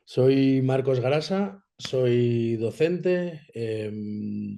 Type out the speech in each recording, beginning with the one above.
Soy Marcos Garasa, soy docente,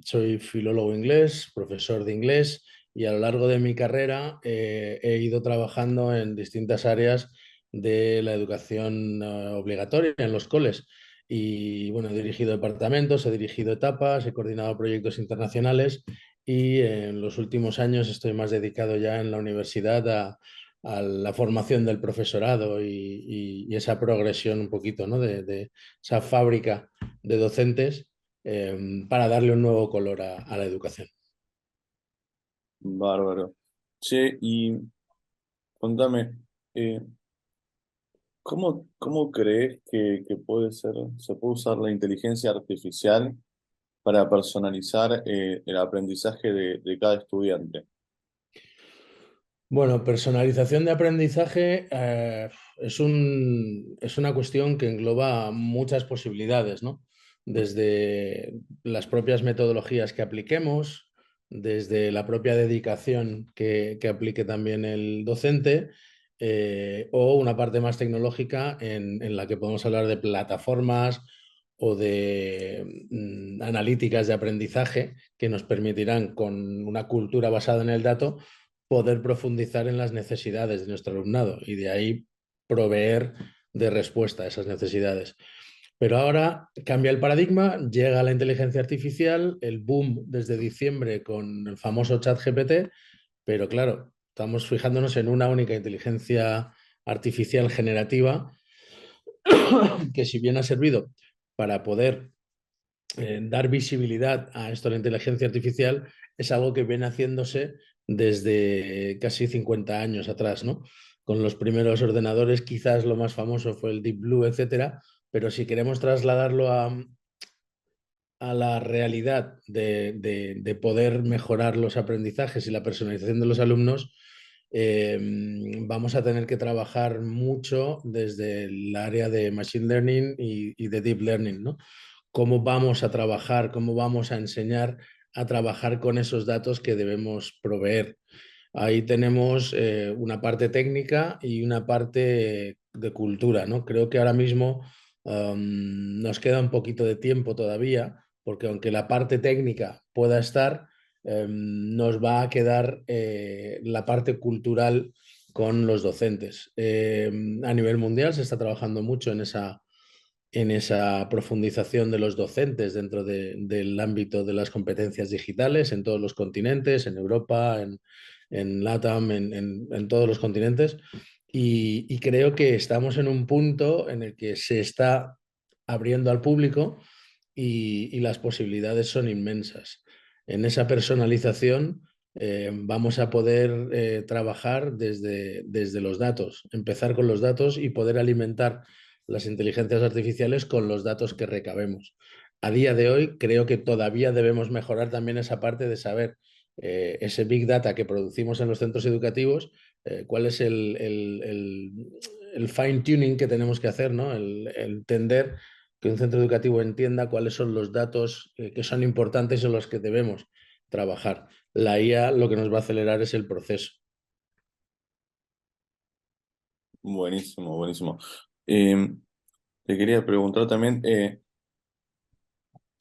soy filólogo inglés, profesor de inglés y a lo largo de mi carrera he ido trabajando en distintas áreas de la educación obligatoria en los coles. Y bueno, he dirigido departamentos, he dirigido etapas, he coordinado proyectos internacionales y en los últimos años estoy más dedicado ya en la universidad a la formación del profesorado y esa progresión un poquito, ¿no? de esa fábrica de docentes para darle un nuevo color a la educación. Bárbaro. Che, y contame, eh, ¿cómo crees que se puede usar la inteligencia artificial para personalizar el aprendizaje de cada estudiante? Bueno, personalización de aprendizaje es una cuestión que engloba muchas posibilidades, ¿no? Desde las propias metodologías que apliquemos, desde la propia dedicación que aplique también el docente, o una parte más tecnológica en la que podemos hablar de plataformas o de analíticas de aprendizaje que nos permitirán, con una cultura basada en el dato, poder profundizar en las necesidades de nuestro alumnado y de ahí proveer de respuesta a esas necesidades. Pero ahora cambia el paradigma, llega la inteligencia artificial, el boom desde diciembre con el famoso chat GPT, pero claro, estamos fijándonos en una única inteligencia artificial generativa que, si bien ha servido para poder dar visibilidad a esto de la inteligencia artificial, es algo que viene haciéndose desde casi 50 años atrás, ¿no? Con los primeros ordenadores, quizás lo más famoso fue el Deep Blue, etcétera, pero si queremos trasladarlo a la realidad de poder mejorar los aprendizajes y la personalización de los alumnos, eh, vamos a tener que trabajar mucho desde el área de Machine Learning y de Deep Learning, ¿no? Cómo vamos a trabajar, cómo vamos a enseñar a trabajar con esos datos que debemos proveer. Ahí tenemos una parte técnica y una parte de cultura, ¿no? Creo que ahora mismo nos queda un poquito de tiempo todavía, porque aunque la parte técnica pueda estar, nos va a quedar la parte cultural con los docentes. A nivel mundial se está trabajando mucho en esa profundización de los docentes dentro del ámbito de las competencias digitales en todos los continentes, en Europa, en LATAM, en todos los continentes. Y creo que estamos en un punto en el que se está abriendo al público y las posibilidades son inmensas. En esa personalización vamos a poder trabajar desde los datos, empezar con los datos y poder alimentar las inteligencias artificiales con los datos que recabemos. A día de hoy creo que todavía debemos mejorar también esa parte de saber ese big data que producimos en los centros educativos, cuál es el fine tuning que tenemos que hacer, ¿no? El entender que un centro educativo entienda cuáles son los datos que son importantes y en los que debemos trabajar. La IA lo que nos va a acelerar es el proceso. Buenísimo, buenísimo. Eh, Te quería preguntar también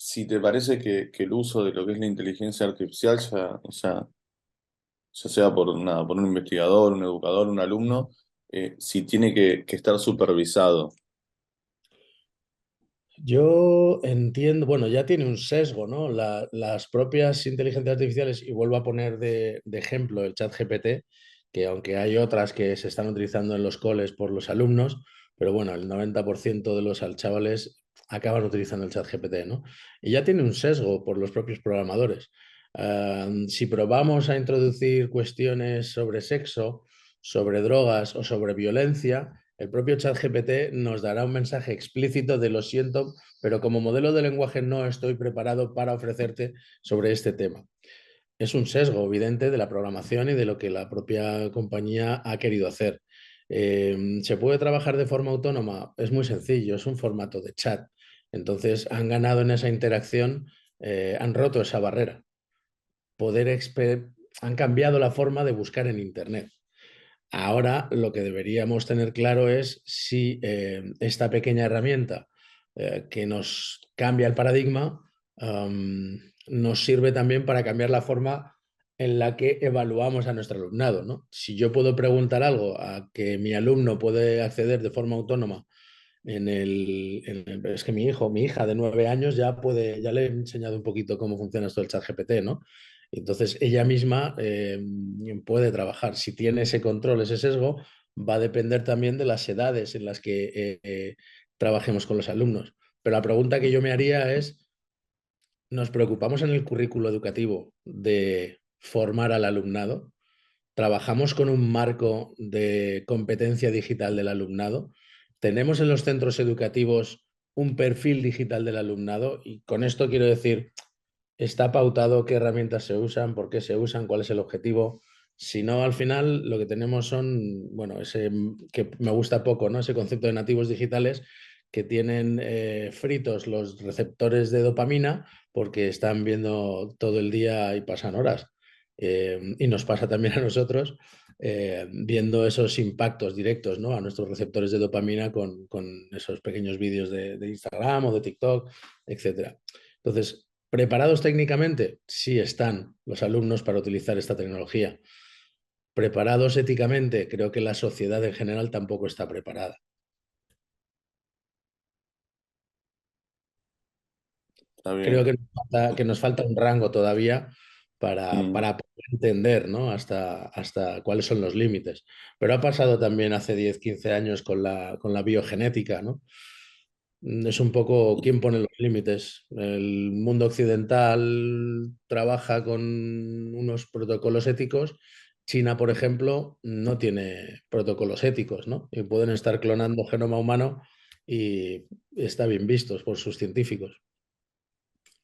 si te parece que el uso de lo que es la inteligencia artificial, ya sea por un investigador, un educador, un alumno, si tiene que estar supervisado. Yo entiendo, bueno, ya tiene un sesgo, ¿no? Las propias inteligencias artificiales, y vuelvo a poner de ejemplo el chat GPT, que aunque hay otras que se están utilizando en los coles por los alumnos, pero bueno, el 90% de los chavales acaban utilizando el chat GPT, ¿no? Y ya tiene un sesgo por los propios programadores. Si probamos a introducir cuestiones sobre sexo, sobre drogas o sobre violencia, el propio ChatGPT nos dará un mensaje explícito de: lo siento, pero como modelo de lenguaje no estoy preparado para ofrecerte sobre este tema. Es un sesgo evidente de la programación y de lo que la propia compañía ha querido hacer. ¿Se puede trabajar de forma autónoma? Es muy sencillo, es un formato de chat. Entonces han ganado en esa interacción, han roto esa barrera. Han cambiado la forma de buscar en Internet. Ahora lo que deberíamos tener claro es si esta pequeña herramienta que nos cambia el paradigma, nos sirve también para cambiar la forma en la que evaluamos a nuestro alumnado, ¿no? Si yo puedo preguntar algo a que mi alumno puede acceder de forma autónoma es que mi hijo, mi hija de 9 años ya puede, ya le he enseñado un poquito cómo funciona esto del chat GPT, ¿no? Entonces ella misma puede trabajar. Si tiene ese control, ese sesgo, va a depender también de las edades en las que trabajemos con los alumnos. Pero la pregunta que yo me haría es, ¿nos preocupamos en el currículo educativo de formar al alumnado? ¿Trabajamos con un marco de competencia digital del alumnado? ¿Tenemos en los centros educativos un perfil digital del alumnado? Y con esto quiero decir, ¿está pautado qué herramientas se usan, por qué se usan, cuál es el objetivo? Si no, al final lo que tenemos son, bueno, ese que me gusta poco, ¿no? Ese concepto de nativos digitales que tienen fritos los receptores de dopamina porque están viendo todo el día y pasan horas. Y nos pasa también a nosotros viendo esos impactos directos, ¿no? A nuestros receptores de dopamina con esos pequeños vídeos de Instagram o de TikTok, etcétera. Entonces, ¿preparados técnicamente? Sí están los alumnos para utilizar esta tecnología. ¿Preparados éticamente? Creo que la sociedad en general tampoco está preparada. Está Creo bien. que nos falta un rango todavía Mm. para poder entender, ¿no? Hasta cuáles son los límites. Pero ha pasado también hace 10 15 años con la biogenética, ¿no? Es un poco quién pone los límites. El mundo occidental trabaja con unos protocolos éticos. China, por ejemplo, no tiene protocolos éticos, ¿no? Y pueden estar clonando genoma humano y está bien vistos por sus científicos.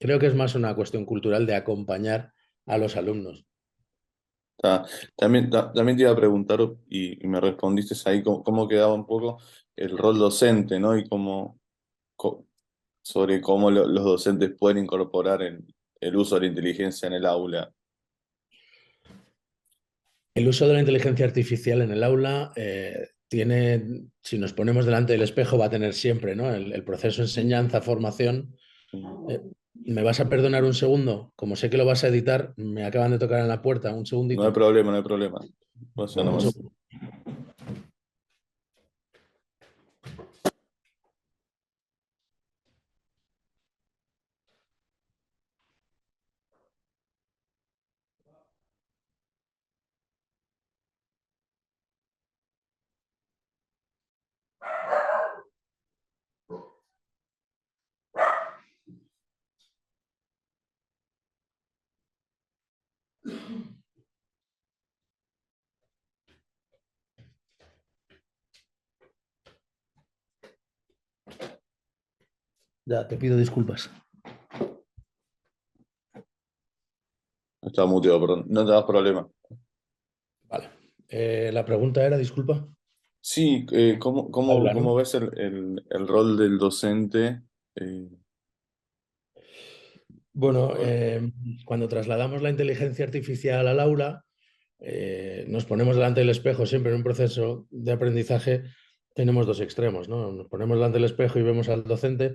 Creo que es más una cuestión cultural de acompañar a los alumnos. Ta- también te iba a preguntar, y me respondiste ahí cómo quedaba un poco el rol docente, ¿no? Y co- sobre cómo los docentes pueden incorporar el uso de la inteligencia en el aula. El uso de la inteligencia artificial en el aula tiene, si nos ponemos delante del espejo, va a tener siempre, ¿no? El proceso enseñanza-formación. Mm. Eh, ¿Me vas a perdonar un segundo? Como sé que lo vas a editar, me acaban de tocar en la puerta. Un No hay segundito. problema, no hay problema. O sea, Un nomás. segundo. Ya, te pido disculpas. Está muteado, perdón. No te das problema. Vale. La pregunta era, disculpa. Sí, Aula, cómo ¿no? ves el rol del docente? Bueno, cuando trasladamos la inteligencia artificial al aula, nos ponemos delante del espejo siempre en un proceso de aprendizaje, tenemos dos extremos, ¿no? Nos ponemos delante del espejo y vemos al docente,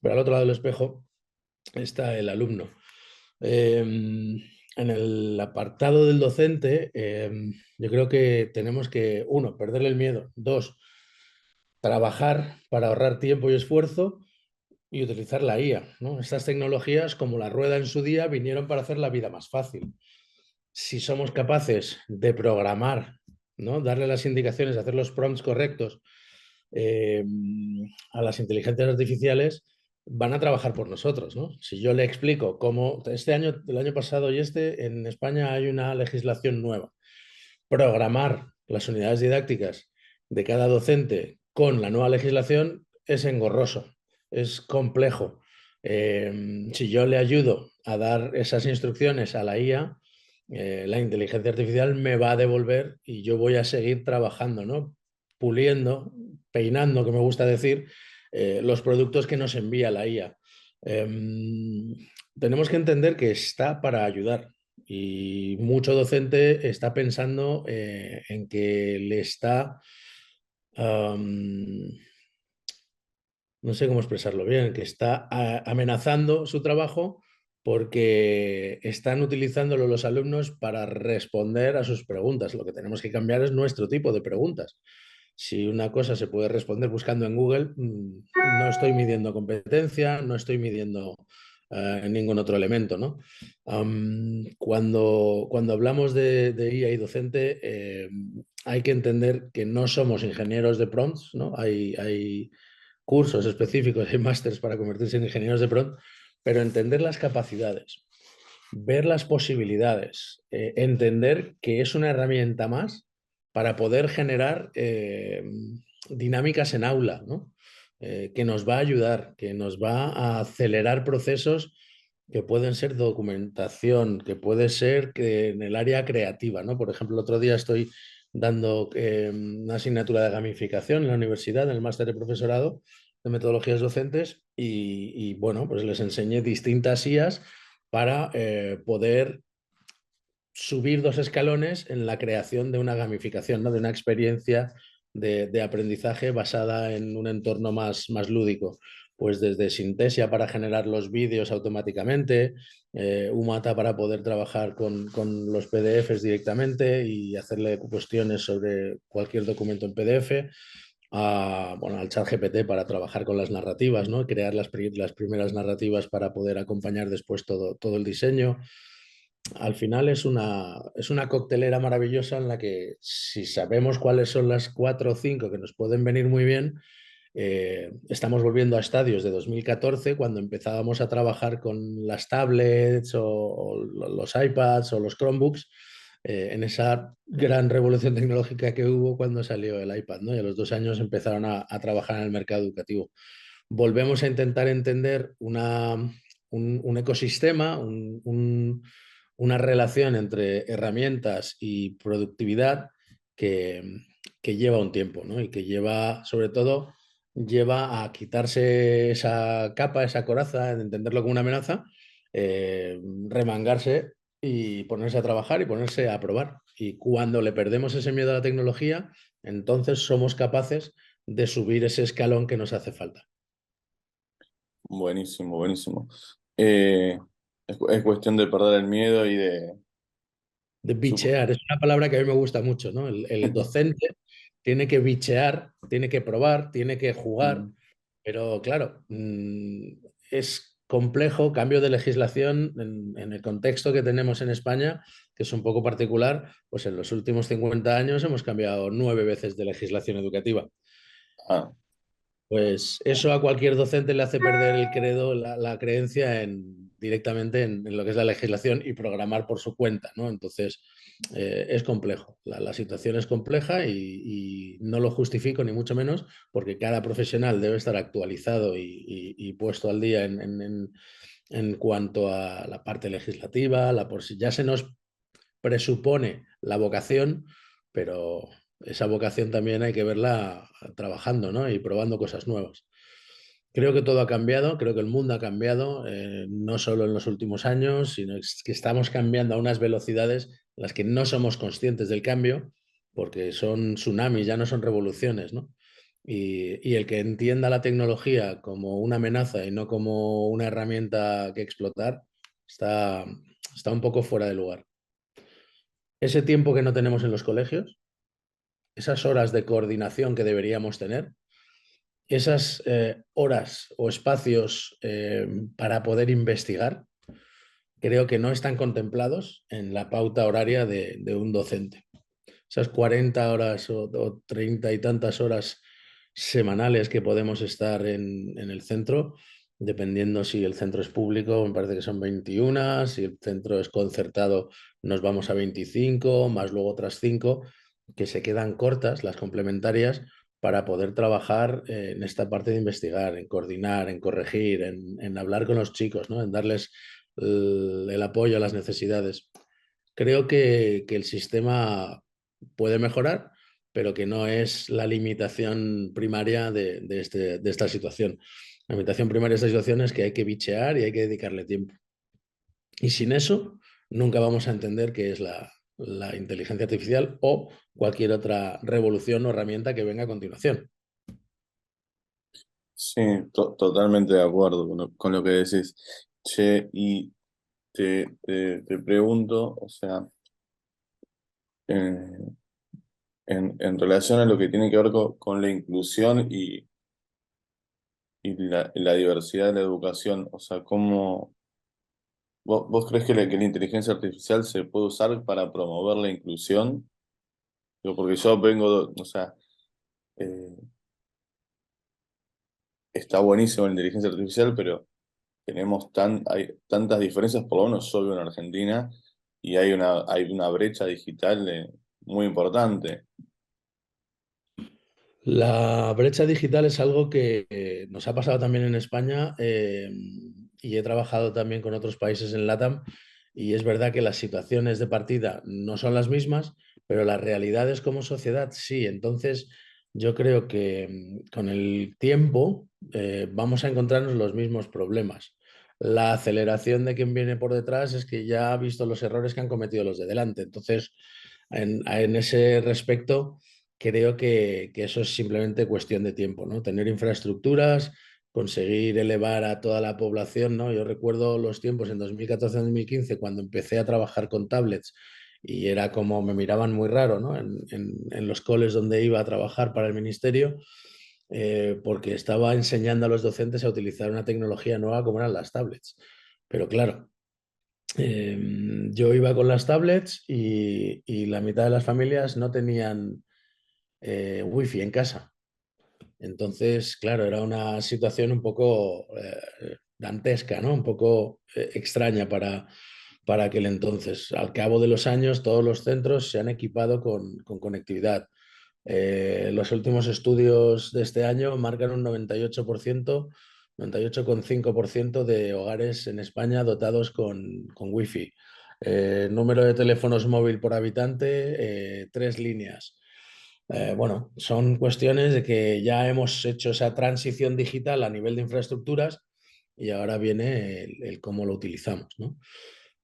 pero al otro lado del espejo está el alumno. En el apartado del docente, yo creo que tenemos que, uno, perderle el miedo, dos, trabajar para ahorrar tiempo y esfuerzo y utilizar la IA, ¿no? Estas tecnologías, como la rueda en su día, vinieron para hacer la vida más fácil. Si somos capaces de programar, ¿no? Darle las indicaciones, hacer los prompts correctos eh, a las inteligencias artificiales, van a trabajar por nosotros, ¿no? Si yo le explico cómo este año, el año pasado y en España hay una legislación nueva. Programar las unidades didácticas de cada docente con la nueva legislación es engorroso, es complejo. Si yo le ayudo a dar esas instrucciones a la IA, la inteligencia artificial me va a devolver y yo voy a seguir trabajando, ¿no? Puliendo, peinando, que me gusta decir, los productos que nos envía la IA. Tenemos que entender que está para ayudar y mucho docente está pensando en que le está um, no sé cómo expresarlo bien, que está amenazando su trabajo porque están utilizándolo los alumnos para responder a sus preguntas. Lo que tenemos que cambiar es nuestro tipo de preguntas. Si una cosa se puede responder buscando en Google, no estoy midiendo competencia, no estoy midiendo ningún otro elemento, ¿no? Cuando hablamos de IA y docente, hay que entender que no somos ingenieros de prompts, ¿no? Hay cursos específicos, hay másters para convertirse en ingenieros de prompt, pero entender las capacidades, ver las posibilidades, entender que es una herramienta más para poder generar dinámicas en aula, ¿no? Que nos va a ayudar, que nos va a acelerar procesos que pueden ser documentación, que puede ser que en el área creativa, ¿no? Por ejemplo, el otro día estoy dando una asignatura de gamificación en la universidad, en el máster de profesorado de metodologías docentes y bueno, pues les enseñé distintas IAs para poder subir 2 escalones en la creación de una gamificación, ¿no? De una experiencia de aprendizaje basada en un entorno más lúdico. Pues desde Synthesia para generar los vídeos automáticamente, Umata para poder trabajar con los PDFs directamente y hacerle cuestiones sobre cualquier documento en PDF, bueno, al ChatGPT para trabajar con las narrativas, ¿no? Crear las primeras narrativas para poder acompañar después todo el diseño. Al final es una coctelera maravillosa en la que si sabemos cuáles son las 4 o 5 que nos pueden venir muy bien, estamos volviendo a estadios de 2014 cuando empezábamos a trabajar con las tablets o los iPads o los Chromebooks, en esa gran revolución tecnológica que hubo cuando salió el iPad, ¿no? Y a los 2 años empezaron a trabajar en el mercado educativo. Volvemos a intentar entender un ecosistema, una relación entre herramientas y productividad que, que lleva un tiempo, ¿no? Y que lleva, sobre todo, lleva a quitarse esa capa, esa coraza, de entenderlo como una amenaza, remangarse y ponerse a trabajar y ponerse a probar. Y cuando le perdemos ese miedo a la tecnología, entonces somos capaces de subir ese escalón que nos hace falta. Buenísimo, buenísimo. Eh, es cuestión de perder el miedo y de... De supo- bichear, es una palabra que a mí me gusta mucho, ¿no? El docente tiene que bichear, tiene que probar, tiene que jugar, Mm. pero claro, es complejo, cambio de legislación en el contexto que tenemos en España, que es un poco particular, pues en los últimos 50 años hemos cambiado 9 veces de legislación educativa. Ah, Pues eso a cualquier docente le hace perder el credo, la creencia directamente en lo que es la legislación y programar por su cuenta, ¿no? Entonces, es complejo. La situación es compleja y no lo justifico ni mucho menos porque cada profesional debe estar actualizado y puesto al día en cuanto a la parte legislativa, ya se nos presupone la vocación, pero esa vocación también hay que verla trabajando, ¿no? Y probando cosas nuevas. Creo que todo ha cambiado, creo que el mundo ha cambiado, no solo en los últimos años, sino que estamos cambiando a unas velocidades en las que no somos conscientes del cambio, porque son tsunamis, ya no son revoluciones, ¿no? Y el que entienda la tecnología como una amenaza y no como una herramienta que explotar, está, está un poco fuera de lugar. Ese tiempo que no tenemos en los colegios, esas horas de coordinación que deberíamos tener, esas horas o espacios para poder investigar, creo que no están contemplados en la pauta horaria de un docente. Esas 40 horas o 30 y tantas horas semanales que podemos estar en el centro, dependiendo si el centro es público, me parece que son 21, si el centro es concertado nos vamos a 25, más luego otras 5, que se quedan cortas, las complementarias, para poder trabajar en esta parte de investigar, en coordinar, en corregir, en hablar con los chicos, ¿no? En darles el apoyo a las necesidades. Creo que el sistema puede mejorar, pero que no es la limitación primaria de esta situación. La limitación primaria de esta situación es que hay que bichear y hay que dedicarle tiempo. Y sin eso, nunca vamos a entender qué es la inteligencia artificial o cualquier otra revolución o herramienta que venga a continuación. Sí, totalmente de acuerdo con lo que decís. Che, y te pregunto, o sea, en, en relación a lo que tiene que ver con la inclusión y la diversidad de la educación, o sea, ¿cómo vos crees que que la inteligencia artificial se puede usar para promover la inclusión? Digo, porque yo vengo, o sea, eh, está buenísimo la inteligencia artificial, pero hay tantas diferencias, por lo menos yo vivo en Argentina, y hay una brecha digital muy importante. La brecha digital es algo que nos ha pasado también en España y he trabajado también con otros países en LATAM y es verdad que las situaciones de partida no son las mismas, pero las realidades como sociedad sí. Entonces yo creo que con el tiempo vamos a encontrarnos los mismos problemas. La aceleración de quien viene por detrás es que ya ha visto los errores que han cometido los de delante. Entonces, en ese respecto creo que eso es simplemente cuestión de tiempo, ¿no? Tener infraestructuras, conseguir elevar a toda la población, ¿no? Yo recuerdo los tiempos en 2014-2015 cuando empecé a trabajar con tablets y era como me miraban muy raro, ¿no? En los coles donde iba a trabajar para el ministerio, porque estaba enseñando a los docentes a utilizar una tecnología nueva como eran las tablets. Pero claro, yo iba con las tablets y la mitad de las familias no tenían wifi en casa. Entonces, claro, era una situación un poco dantesca, ¿no? Un poco extraña para aquel entonces. Al cabo de los años, todos los centros se han equipado con conectividad. Los últimos estudios de este año marcan un 98%, 98,5% de hogares en España dotados con wifi. Número de teléfonos móvil por habitante, 3 líneas. Bueno, son cuestiones de que ya hemos hecho esa transición digital a nivel de infraestructuras y ahora viene el cómo lo utilizamos, ¿no?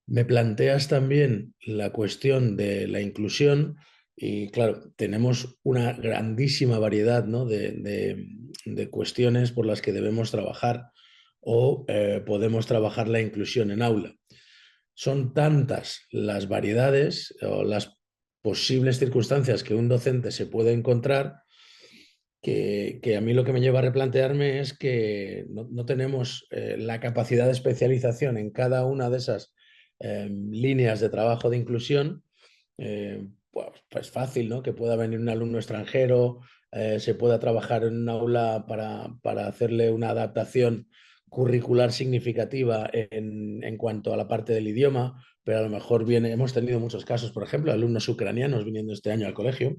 Me planteas también la cuestión de la inclusión y claro, tenemos una grandísima variedad, ¿no? de cuestiones por las que debemos trabajar o podemos trabajar la inclusión en aula. Son tantas las variedades o las posibles circunstancias que un docente se puede encontrar que a mí lo que me lleva a replantearme es que no tenemos la capacidad de especialización en cada una de esas líneas de trabajo de inclusión. Pues fácil, ¿no? Que pueda venir un alumno extranjero, se pueda trabajar en un aula para hacerle una adaptación curricular significativa en cuanto a la parte del idioma, pero a lo mejor hemos tenido muchos casos, por ejemplo, alumnos ucranianos viniendo este año al colegio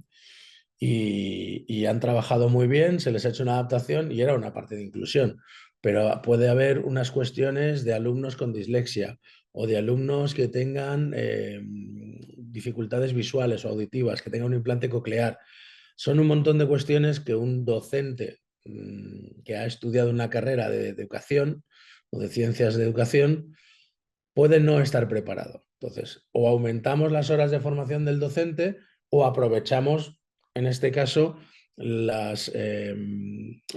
y han trabajado muy bien, se les ha hecho una adaptación y era una parte de inclusión. Pero puede haber unas cuestiones de alumnos con dislexia o de alumnos que tengan dificultades visuales o auditivas, que tengan un implante coclear. Son un montón de cuestiones que un docente que ha estudiado una carrera de educación o de ciencias de educación puede no estar preparado. Entonces, o aumentamos las horas de formación del docente o aprovechamos, en este caso, las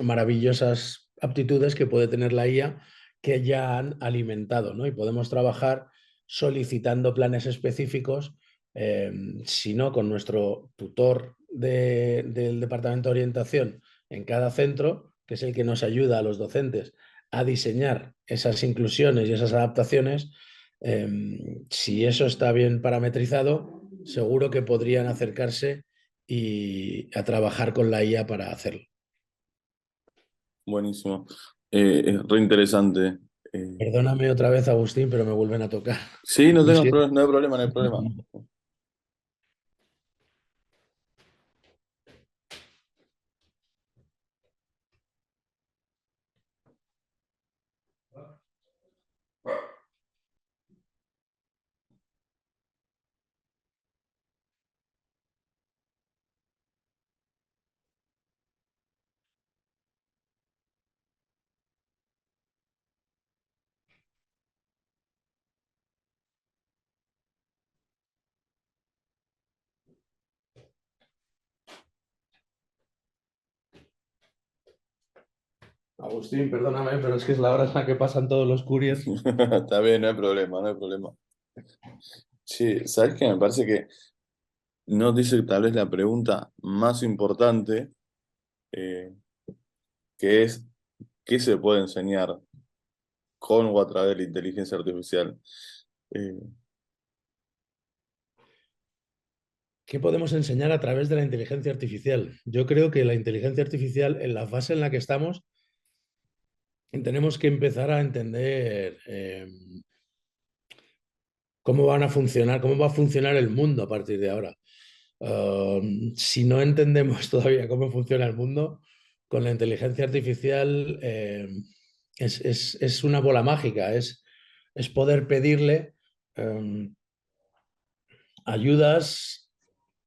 maravillosas aptitudes que puede tener la IA que ya han alimentado, ¿no? Y podemos trabajar solicitando planes específicos, eh, si no con nuestro tutor del Departamento de Orientación en cada centro, que es el que nos ayuda a los docentes a diseñar esas inclusiones y esas adaptaciones. Si eso está bien parametrizado, seguro que podrían acercarse y a trabajar con la IA para hacerlo. Buenísimo. Es re interesante. Eh, Perdóname otra vez, Agustín, pero me vuelven a tocar. sí, Lo siento. no hay problema, no hay problema. Agustín, perdóname, pero es que es la hora en la que pasan todos los couriers. Está bien, no hay problema, no hay problema. Sí, ¿sabes qué? Me parece que no dice tal vez la pregunta más importante, eh, que es, ¿qué se puede enseñar con o a través de la inteligencia artificial? Eh, ¿Qué podemos enseñar a través de la inteligencia artificial? Yo creo que la inteligencia artificial, en la fase en la que estamos, tenemos que empezar a entender cómo van a funcionar, cómo va a funcionar el mundo a partir de ahora. Si no entendemos todavía cómo funciona el mundo, con la inteligencia artificial es una bola mágica, es poder pedirle eh, ayudas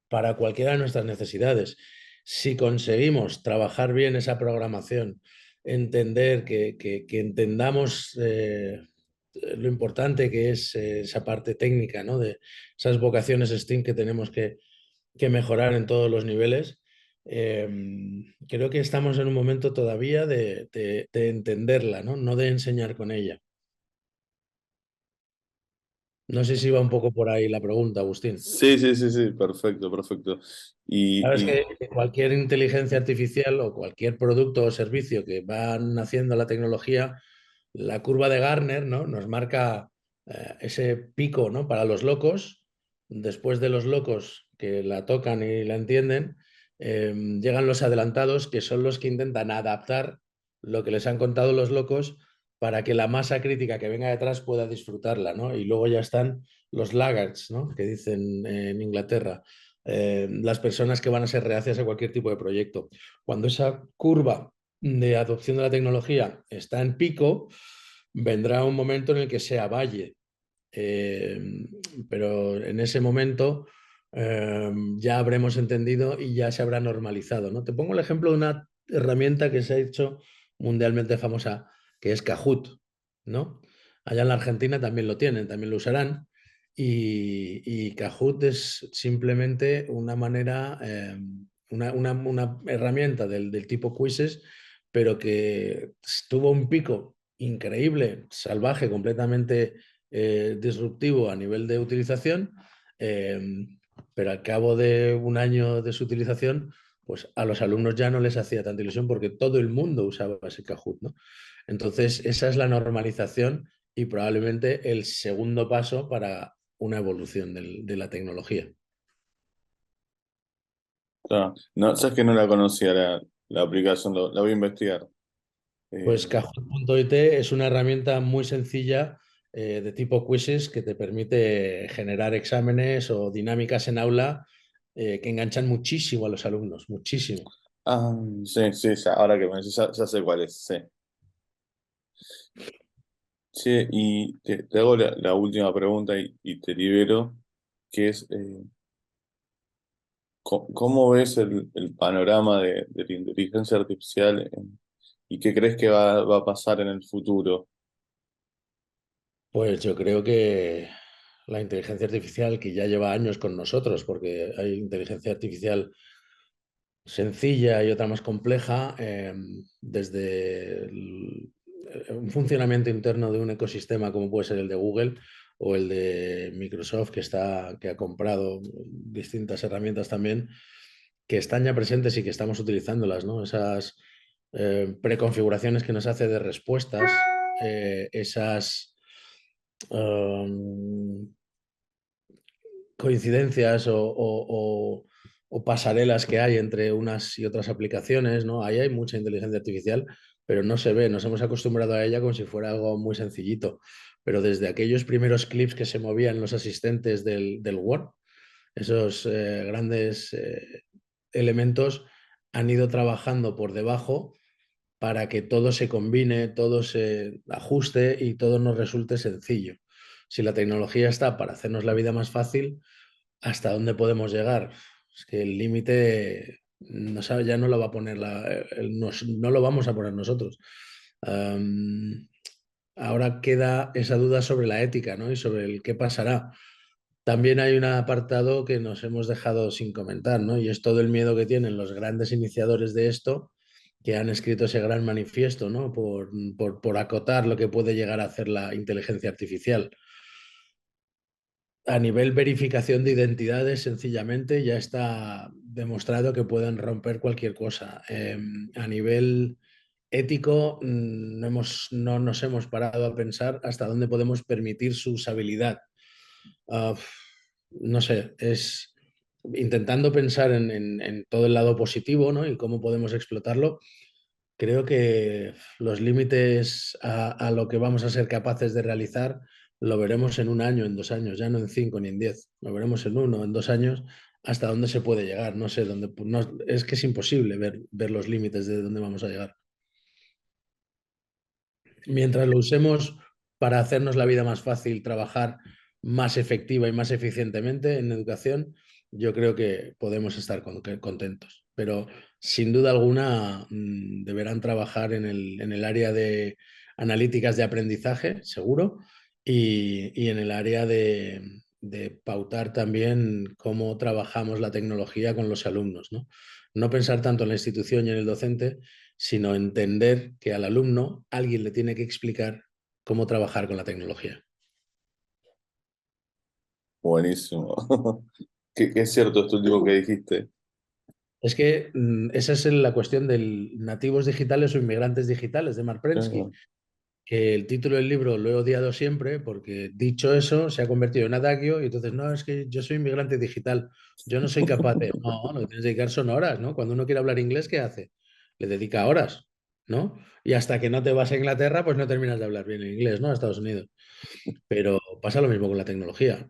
para cualquiera de nuestras necesidades. Si conseguimos trabajar bien esa programación, entender que entendamos lo importante que es esa parte técnica, ¿no? De esas vocaciones STEAM que tenemos que mejorar en todos los niveles. eh, Creo que estamos en un momento todavía de entenderla, ¿no? No de enseñar con ella. No sé si va un poco por ahí la pregunta, Agustín. sí, sí, sí, sí, perfecto, perfecto. Sabes Y, que cualquier inteligencia artificial o cualquier producto o servicio que van haciendo la tecnología, la curva de Gartner, ¿no? Nos marca ese pico, ¿no? Para los locos. Después de los locos que la tocan y la entienden, llegan los adelantados, que son los que intentan adaptar lo que les han contado los locos para que la masa crítica que venga detrás pueda disfrutarla, ¿no? Y luego ya están los laggards, ¿no? Que dicen en Inglaterra, las personas que van a ser reacias a cualquier tipo de proyecto. Cuando esa curva de adopción de la tecnología está en pico, vendrá un momento en el que sea valle. Eh, pero en ese momento ya habremos entendido y ya se habrá normalizado, ¿no? Te pongo el ejemplo de una herramienta que se ha hecho mundialmente famosa, que es Kahoot, ¿no? Allá en la Argentina también lo tienen, también lo usarán. Y Kahoot es simplemente una manera, una herramienta del tipo quizzes, pero que tuvo un pico increíble, salvaje, completamente disruptivo a nivel de utilización, eh, pero al cabo de un año de su utilización, pues a los alumnos ya no les hacía tanta ilusión porque todo el mundo usaba ese Kahoot, ¿no? Entonces, esa es la normalización y probablemente el segundo paso para una evolución de la tecnología. claro, no, sabes que no la conocía la aplicación, la voy a investigar. Pues Eh, Kahoot.it es una herramienta muy sencilla de tipo quizzes que te permite generar exámenes o dinámicas en aula que enganchan muchísimo a los alumnos, muchísimo. ah, sí, sí, ahora que me decís, ya sé cuál es, sí. Sí, y te hago la última pregunta y te libero, que es, ¿cómo ves el panorama de la inteligencia artificial y qué crees que va a pasar en el futuro? Pues yo creo que la inteligencia artificial, que ya lleva años con nosotros, porque hay inteligencia artificial sencilla y otra más compleja, desde un funcionamiento interno de un ecosistema como puede ser el de Google o el de Microsoft, que ha comprado distintas herramientas también, que están ya presentes y que estamos utilizándolas, ¿no? Esas preconfiguraciones que nos hace de respuestas, esas um, coincidencias o pasarelas que hay entre unas y otras aplicaciones, ¿no? Ahí hay mucha inteligencia artificial, pero no se ve, nos hemos acostumbrado a ella como si fuera algo muy sencillito. Pero desde aquellos primeros clips que se movían en los asistentes del Word, esos grandes elementos han ido trabajando por debajo para que todo se combine, todo se ajuste y todo nos resulte sencillo. Si la tecnología está para hacernos la vida más fácil, ¿hasta dónde podemos llegar? Es que el límite no sabe, ya no lo va a poner no lo vamos a poner nosotros. Um, Ahora queda esa duda sobre la ética, ¿no? Y sobre el qué pasará. También hay un apartado que nos hemos dejado sin comentar, ¿no? Y es todo el miedo que tienen los grandes iniciadores de esto que han escrito ese gran manifiesto, ¿no? Por acotar lo que puede llegar a hacer la inteligencia artificial. A nivel verificación de identidades, sencillamente ya está demostrado que pueden romper cualquier cosa. A nivel ético, no nos hemos parado a pensar hasta dónde podemos permitir su usabilidad. Uh, no sé, es intentando pensar en todo el lado positivo, ¿no? Y cómo podemos explotarlo. Creo que los límites a lo que vamos a ser capaces de realizar lo veremos en un año, en 2 años, ya no en 5 ni en 10. Lo veremos en 1, en 2 años, hasta dónde se puede llegar. No sé dónde. No, es que es imposible ver los límites de dónde vamos a llegar. Mientras lo usemos para hacernos la vida más fácil, trabajar más efectiva y más eficientemente en educación, yo creo que podemos estar contentos. Pero sin duda alguna deberán trabajar en el área de analíticas de aprendizaje, seguro, y en el área de pautar también cómo trabajamos la tecnología con los alumnos, ¿no? No pensar tanto en la institución y en el docente, sino entender que al alumno alguien le tiene que explicar cómo trabajar con la tecnología. Buenísimo. Que es cierto esto último que dijiste. Es que esa es la cuestión de nativos digitales o inmigrantes digitales de Mark Prensky, Claro. que el título del libro lo he odiado siempre porque dicho eso se ha convertido en adagio y entonces no, es que yo soy inmigrante digital, yo no soy capaz de... No, lo que tienes que dedicar son horas, ¿no? Cuando uno quiere hablar inglés, ¿qué hace? Le dedica horas, ¿no? Y hasta que no te vas a Inglaterra, pues no terminas de hablar bien el inglés, ¿no? A Estados Unidos. Pero pasa lo mismo con la tecnología.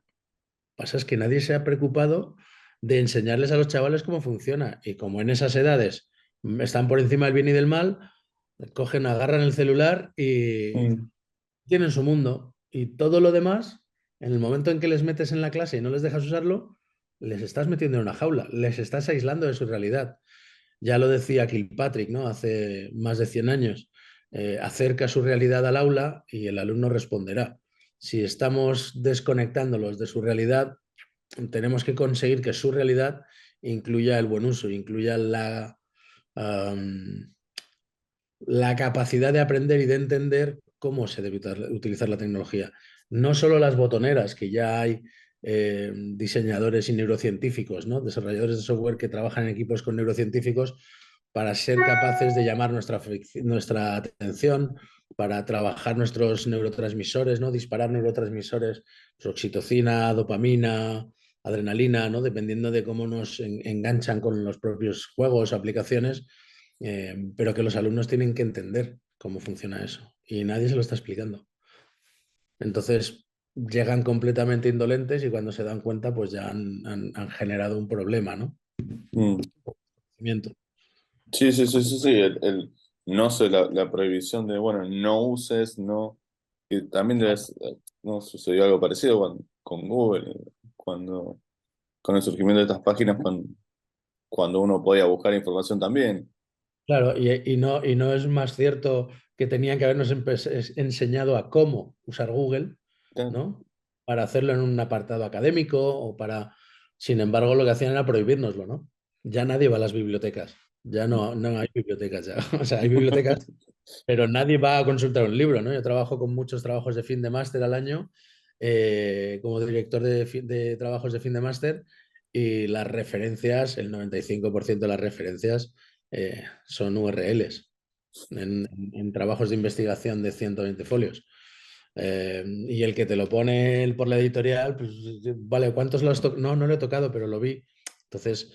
Pasa es que nadie se ha preocupado de enseñarles a los chavales cómo funciona. Y como en esas edades están por encima del bien y del mal, cogen, agarran el celular y Mm. tienen su mundo. Y todo lo demás, en el momento en que les metes en la clase y no les dejas usarlo, les estás metiendo en una jaula, les estás aislando de su realidad. Ya lo decía Kilpatrick, ¿no? Hace más de 100 años. Acerca su realidad al aula y el alumno responderá. Si estamos desconectándolos de su realidad, tenemos que conseguir que su realidad incluya el buen uso, incluya um, la capacidad de aprender y de entender cómo se debe utilizar la tecnología. No solo las botoneras, que ya hay diseñadores y neurocientíficos, ¿no? Desarrolladores de software que trabajan en equipos con neurocientíficos para ser capaces de llamar nuestra atención, para trabajar nuestros neurotransmisores, ¿no? Disparar neurotransmisores, pues, oxitocina, dopamina, adrenalina, ¿no? Dependiendo de cómo nos enganchan con los propios juegos o aplicaciones, pero que los alumnos tienen que entender cómo funciona eso y nadie se lo está explicando. Entonces llegan completamente indolentes y cuando se dan cuenta pues ya han generado un problema, ¿no? Mm. Conocimiento. Sí, sí, sí, sí, sí. No sé, la prohibición de, bueno, no uses, no. Y también no sucedió algo parecido con Google, cuando, con el surgimiento de estas páginas, cuando uno podía buscar información también. Claro, y no es más cierto que tenían que habernos enseñado a cómo usar Google, Claro. ¿no? Para hacerlo en un apartado académico o para... Sin embargo, lo que hacían era prohibírnoslo, ¿no? Ya nadie va a las bibliotecas, ya no hay bibliotecas ya. O sea, hay bibliotecas, pero nadie va a consultar un libro, ¿no? Yo trabajo con muchos trabajos de fin de máster al año, como director de trabajos de fin de máster, y las referencias, el 95% de las referencias son URLs en trabajos de investigación de 120 folios. Y el que te lo pone por la editorial, pues vale, ¿cuántos lo has tocado? No, no lo he tocado, pero lo vi. Entonces,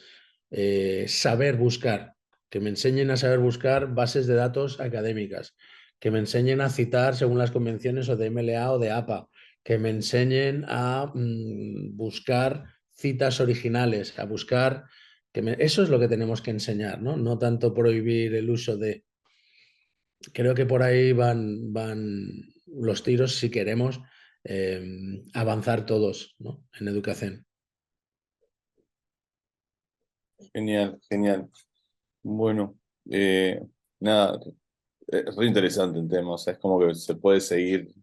saber buscar, que me enseñen a saber buscar bases de datos académicas, que me enseñen a citar según las convenciones o de MLA o de APA, que me enseñen a buscar citas originales, a buscar eso es lo que tenemos que enseñar, ¿no? No tanto prohibir el uso de... Creo que por ahí van los tiros si queremos avanzar todos, ¿no? En educación. Genial, genial. Bueno, nada, es re interesante el tema, o sea, es como que se puede seguir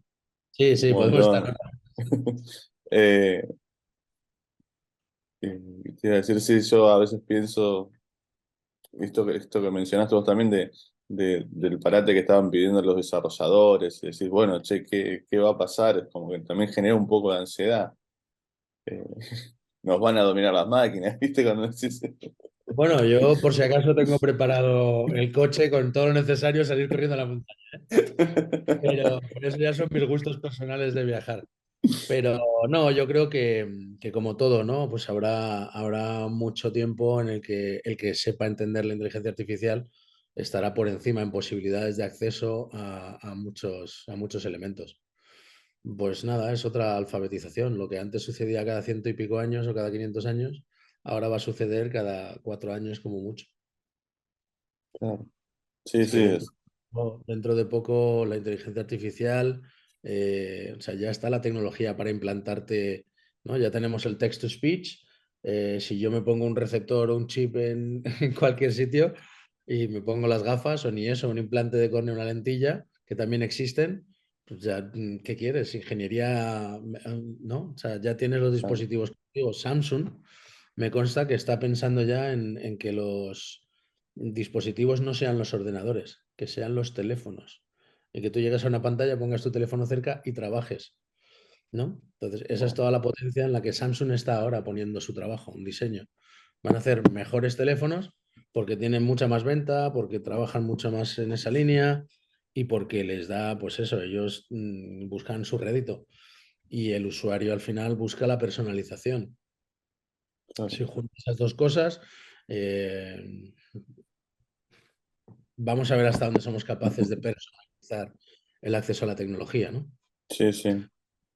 Sí, un sí, podemos estar. montón. Eh, te iba a decir, sí, yo a veces pienso. esto que mencionaste vos también del parate que estaban pidiendo los desarrolladores, y decir, bueno, che, ¿qué va a pasar? Es como que también genera un poco de ansiedad. Eh, nos van a dominar las máquinas, ¿viste? Cuando decís... Bueno, yo por si acaso tengo preparado el coche con todo lo necesario salir corriendo a la montaña, pero eso ya son mis gustos personales de viajar. Pero no, yo creo que como todo, ¿no? Pues habrá mucho tiempo en el que sepa entender la inteligencia artificial estará por encima en posibilidades de acceso a muchos elementos. Pues nada, es otra alfabetización. Lo que antes sucedía cada ciento y pico años o cada 500 años, ahora va a suceder cada 4 años como mucho. Claro. Sí, Es que sí, es. dentro de poco la inteligencia artificial, o sea, ya está la tecnología para implantarte, ¿no? Ya tenemos el text to speech. Si yo me pongo un receptor o un chip en cualquier sitio y me pongo las gafas o ni eso, un implante de córnea, una lentilla, que también existen, pues ya, ¿qué quieres? Ingeniería, ¿no? O sea, ya tienes los Claro, dispositivos contigo. Samsung me consta que está pensando ya en que los dispositivos no sean los ordenadores, que sean los teléfonos. Y que tú llegues a una pantalla, pongas tu teléfono cerca y trabajes, ¿no? Entonces, esa es bueno, toda la potencia en la que Samsung está ahora poniendo su trabajo, un diseño. Van a hacer mejores teléfonos porque tienen mucha más venta, porque trabajan mucho más en esa línea y porque les da, pues eso, ellos buscan su rédito y el usuario al final busca la personalización. claro. Si juntas esas dos cosas, eh, vamos a ver hasta dónde somos capaces de personalizar el acceso a la tecnología, ¿no? Sí, sí,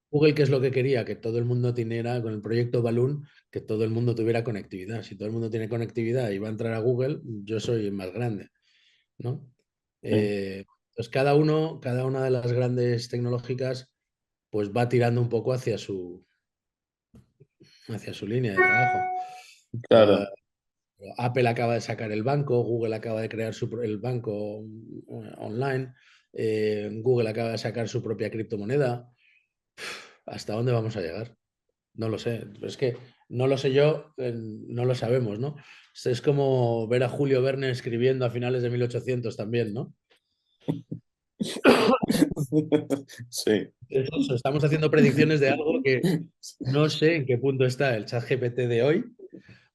Google, ¿qué es lo que quería? Que todo el mundo tuviera, con el proyecto Balloon, que todo el mundo tuviera conectividad. Si todo el mundo tiene conectividad y va a entrar a Google, yo soy el más grande, ¿no? sí, Pues cada una de las grandes tecnológicas, pues va tirando un poco hacia su línea de trabajo. Eh, claro, Apple acaba de sacar el banco, Google acaba de crear el banco online, Google acaba de sacar su propia criptomoneda. ¿Hasta dónde vamos a llegar? No lo sé. Es que no lo sé yo, no lo sabemos, ¿no? Es como ver a Julio Verne escribiendo a finales de 1800 también, ¿no? sí, Es eso, estamos haciendo predicciones de algo que no sé en qué punto está el chat GPT de hoy,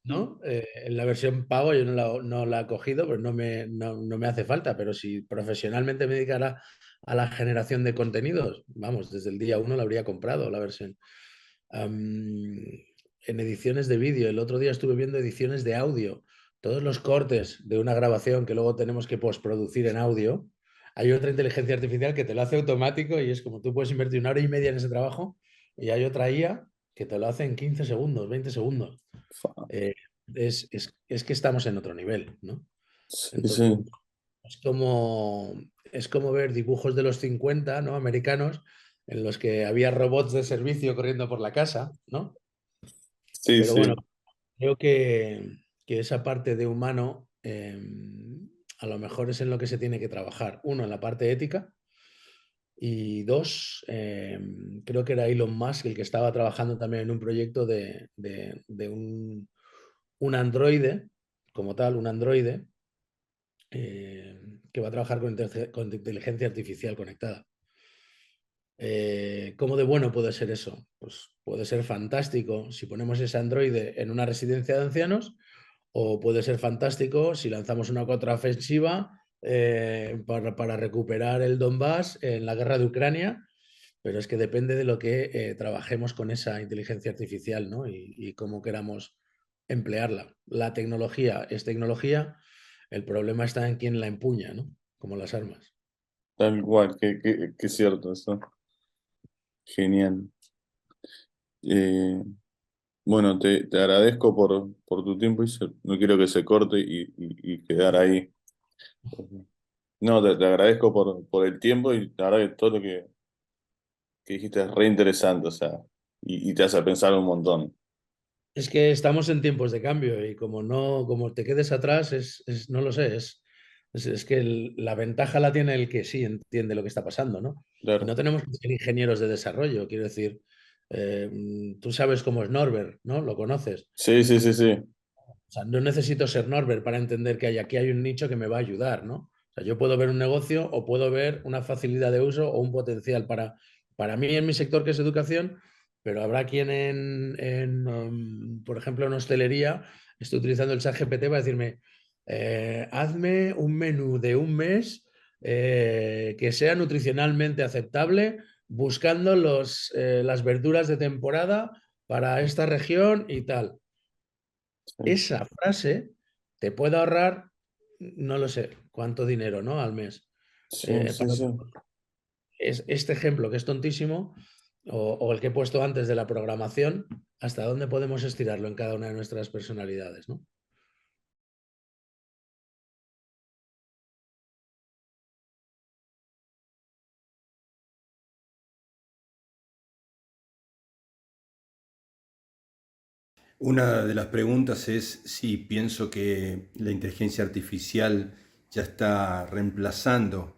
¿no? En la versión pago yo no la he cogido, pero no me hace falta, pero si profesionalmente me dedicara a la generación de contenidos, vamos, desde el día uno la habría comprado la versión. Am, en ediciones de vídeo, el otro día estuve viendo ediciones de audio, todos los cortes de una grabación que luego tenemos que postproducir en audio. Hay otra inteligencia artificial que te lo hace automático y es como tú puedes invertir una hora y media en ese trabajo y hay otra IA que te lo hace en 15 segundos, 20 segundos. fa- Eh, es que estamos en otro nivel, ¿no? sí, Entonces, sí, es como, es como ver dibujos de los 50, ¿no? Americanos, en los que había robots de servicio corriendo por la casa, ¿no? sí, Pero bueno, sí, creo que esa parte de humano a lo mejor es en lo que se tiene que trabajar. Uno, en la parte ética. Y dos, creo que era Elon Musk el que estaba trabajando también en un proyecto de un androide, como tal, un androide, que va a trabajar con inteligencia artificial conectada. ¿Cómo de bueno puede ser eso? Pues puede ser fantástico si ponemos ese androide en una residencia de ancianos, o puede ser fantástico si lanzamos una contraofensiva para recuperar el Donbass en la guerra de Ucrania, pero es que depende de lo que trabajemos con esa inteligencia artificial, ¿no? Y cómo queramos emplearla. La tecnología es tecnología, el problema está en quién la empuña, ¿no? Como las armas. tal cual, que es cierto eso. Genial. Eh, bueno, te agradezco por tu tiempo y no quiero que se corte y quedar ahí. No, te agradezco por el tiempo y la verdad que todo lo que dijiste es re interesante, o sea, y te hace pensar un montón. Es que estamos en tiempos de cambio y como te quedes atrás, no lo sé, es que la ventaja la tiene el que sí entiende lo que está pasando, ¿no? Y Claro. no tenemos que ser ingenieros de desarrollo, quiero decir, tú sabes cómo es Norbert, ¿no? Lo conoces. Sí, sí, sí, sí. O sea, no necesito ser Norbert para entender que aquí hay un nicho que me va a ayudar, ¿no? O sea, yo puedo ver un negocio o puedo ver una facilidad de uso o un potencial para mí en mi sector, que es educación, pero habrá quien por ejemplo, en hostelería, estoy utilizando el chat GPT para decirme, hazme un menú de un mes que sea nutricionalmente aceptable, buscando las verduras de temporada para esta región y tal. Sí, Esa frase te puede ahorrar, no lo sé, cuánto dinero, ¿no? Al mes. sí, sí, Para sí. este ejemplo que es tontísimo, o el que he puesto antes de la programación, ¿hasta dónde podemos estirarlo en cada una de nuestras personalidades, ¿no? Una de las preguntas es si pienso que la inteligencia artificial ya está reemplazando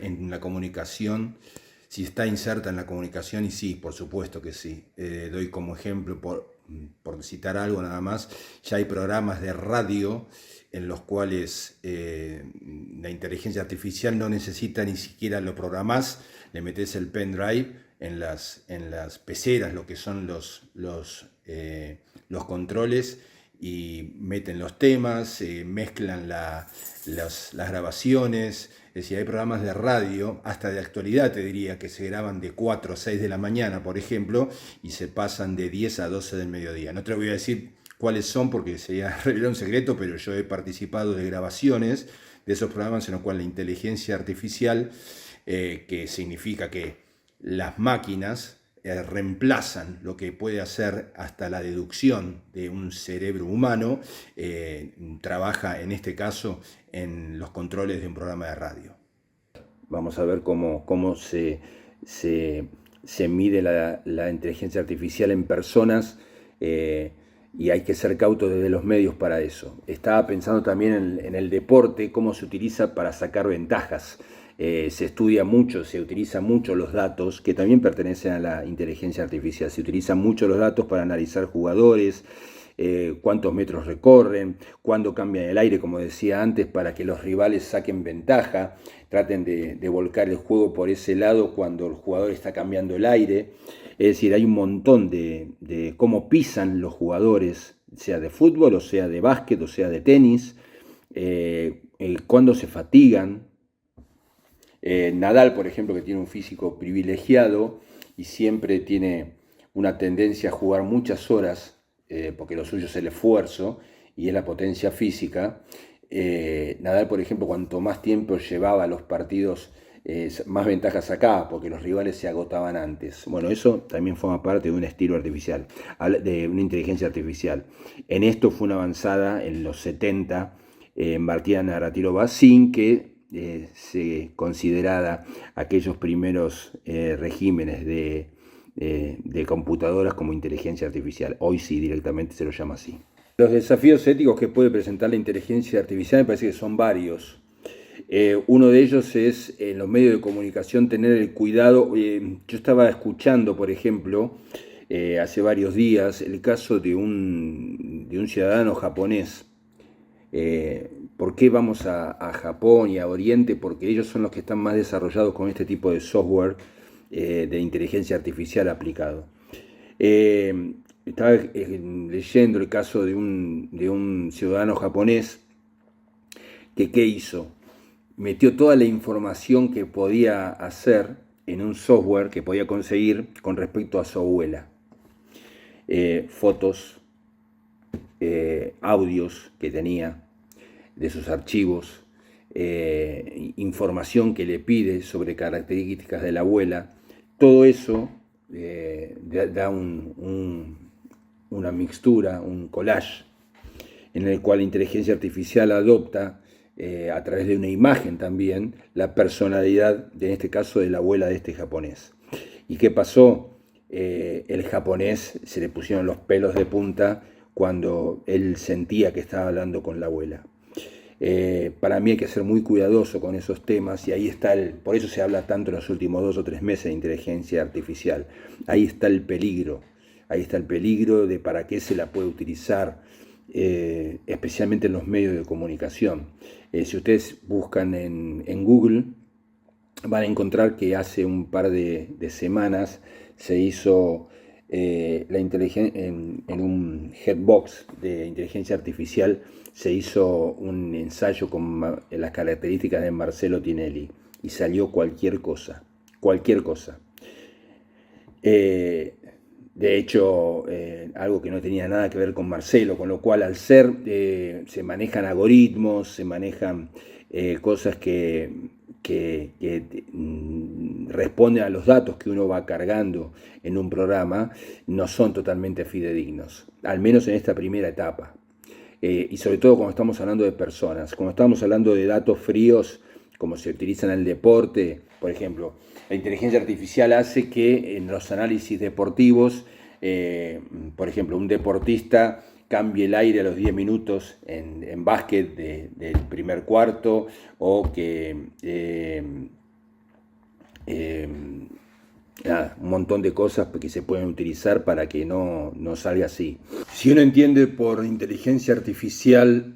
en la comunicación, si está inserta en la comunicación, y sí, por supuesto que sí. Doy como ejemplo, por citar algo nada más, ya hay programas de radio en los cuales la inteligencia artificial no necesita ni siquiera lo programás, le metes el pendrive en las peceras, lo que son los controles, y meten los temas, mezclan las grabaciones. Es decir, hay programas de radio, hasta de actualidad te diría, que se graban de 4 a 6 de la mañana, por ejemplo, y se pasan de 10 a 12 del mediodía. No te voy a decir cuáles son porque sería revelar un secreto, pero yo he participado de grabaciones de esos programas en los cuales la inteligencia artificial, que significa que las máquinas reemplazan lo que puede hacer hasta la deducción de un cerebro humano, trabaja en este caso en los controles de un programa de radio. Vamos a ver cómo se mide la inteligencia artificial en personas, y hay que ser cautos desde los medios para eso. Estaba pensando también en el deporte, cómo se utiliza para sacar ventajas. Se estudia mucho, se utilizan mucho los datos, que también pertenecen a la inteligencia artificial. Se utilizan mucho los datos para analizar jugadores, cuántos metros recorren, cuándo cambian el aire, como decía antes, para que los rivales saquen ventaja, traten de volcar el juego por ese lado cuando el jugador está cambiando el aire. Es decir, hay un montón de cómo pisan los jugadores, sea de fútbol, o sea de básquet, o sea de tenis, cuándo se fatigan. Nadal, por ejemplo, que tiene un físico privilegiado y siempre tiene una tendencia a jugar muchas horas, porque lo suyo es el esfuerzo y es la potencia física. Nadal, por ejemplo, cuanto más tiempo llevaba los partidos, más ventajas sacaba, porque los rivales se agotaban antes. Bueno, eso también forma parte de un estilo artificial, de una inteligencia artificial. En esto fue una avanzada en los 70, Martina Navratilova, sin que se considerara aquellos primeros regímenes de computadoras como inteligencia artificial. Hoy sí, directamente se lo llama así. Los desafíos éticos que puede presentar la inteligencia artificial me parece que son varios. Uno de ellos es en los medios de comunicación tener el cuidado. Yo estaba escuchando, por ejemplo, hace varios días el caso de un ciudadano japonés. ¿Por qué vamos a Japón y a Oriente? Porque ellos son los que están más desarrollados con este tipo de software de inteligencia artificial aplicado. Estaba leyendo el caso de un ciudadano japonés que ¿qué hizo? Metió toda la información que podía hacer en un software que podía conseguir con respecto a su abuela. Fotos, audios que tenía de sus archivos, información que le pide sobre características de la abuela. Todo eso da una mixtura, un collage, en el cual la inteligencia artificial adopta, a través de una imagen también, la personalidad, en este caso, de la abuela de este japonés. ¿Y qué pasó? El japonés se le pusieron los pelos de punta cuando él sentía que estaba hablando con la abuela. Para mí hay que ser muy cuidadoso con esos temas, y ahí está por eso se habla tanto en los últimos 2 o 3 meses de inteligencia artificial. Ahí está el peligro de para qué se la puede utilizar, especialmente en los medios de comunicación. Si ustedes buscan en Google, van a encontrar que hace un par de semanas se hizo en un headbox de inteligencia artificial, se hizo un ensayo con las características de Marcelo Tinelli y salió cualquier cosa, cualquier cosa. De hecho, algo que no tenía nada que ver con Marcelo, con lo cual al ser, se manejan algoritmos, se manejan cosas que responden a los datos que uno va cargando en un programa, no son totalmente fidedignos, al menos en esta primera etapa. Y sobre todo cuando estamos hablando de personas, cuando estamos hablando de datos fríos, como se utilizan en el deporte, por ejemplo, la inteligencia artificial hace que en los análisis deportivos, por ejemplo, un deportista cambie el aire a los 10 minutos en básquet del primer cuarto, o que nada, un montón de cosas que se pueden utilizar para que no salga así. Si uno entiende por inteligencia artificial,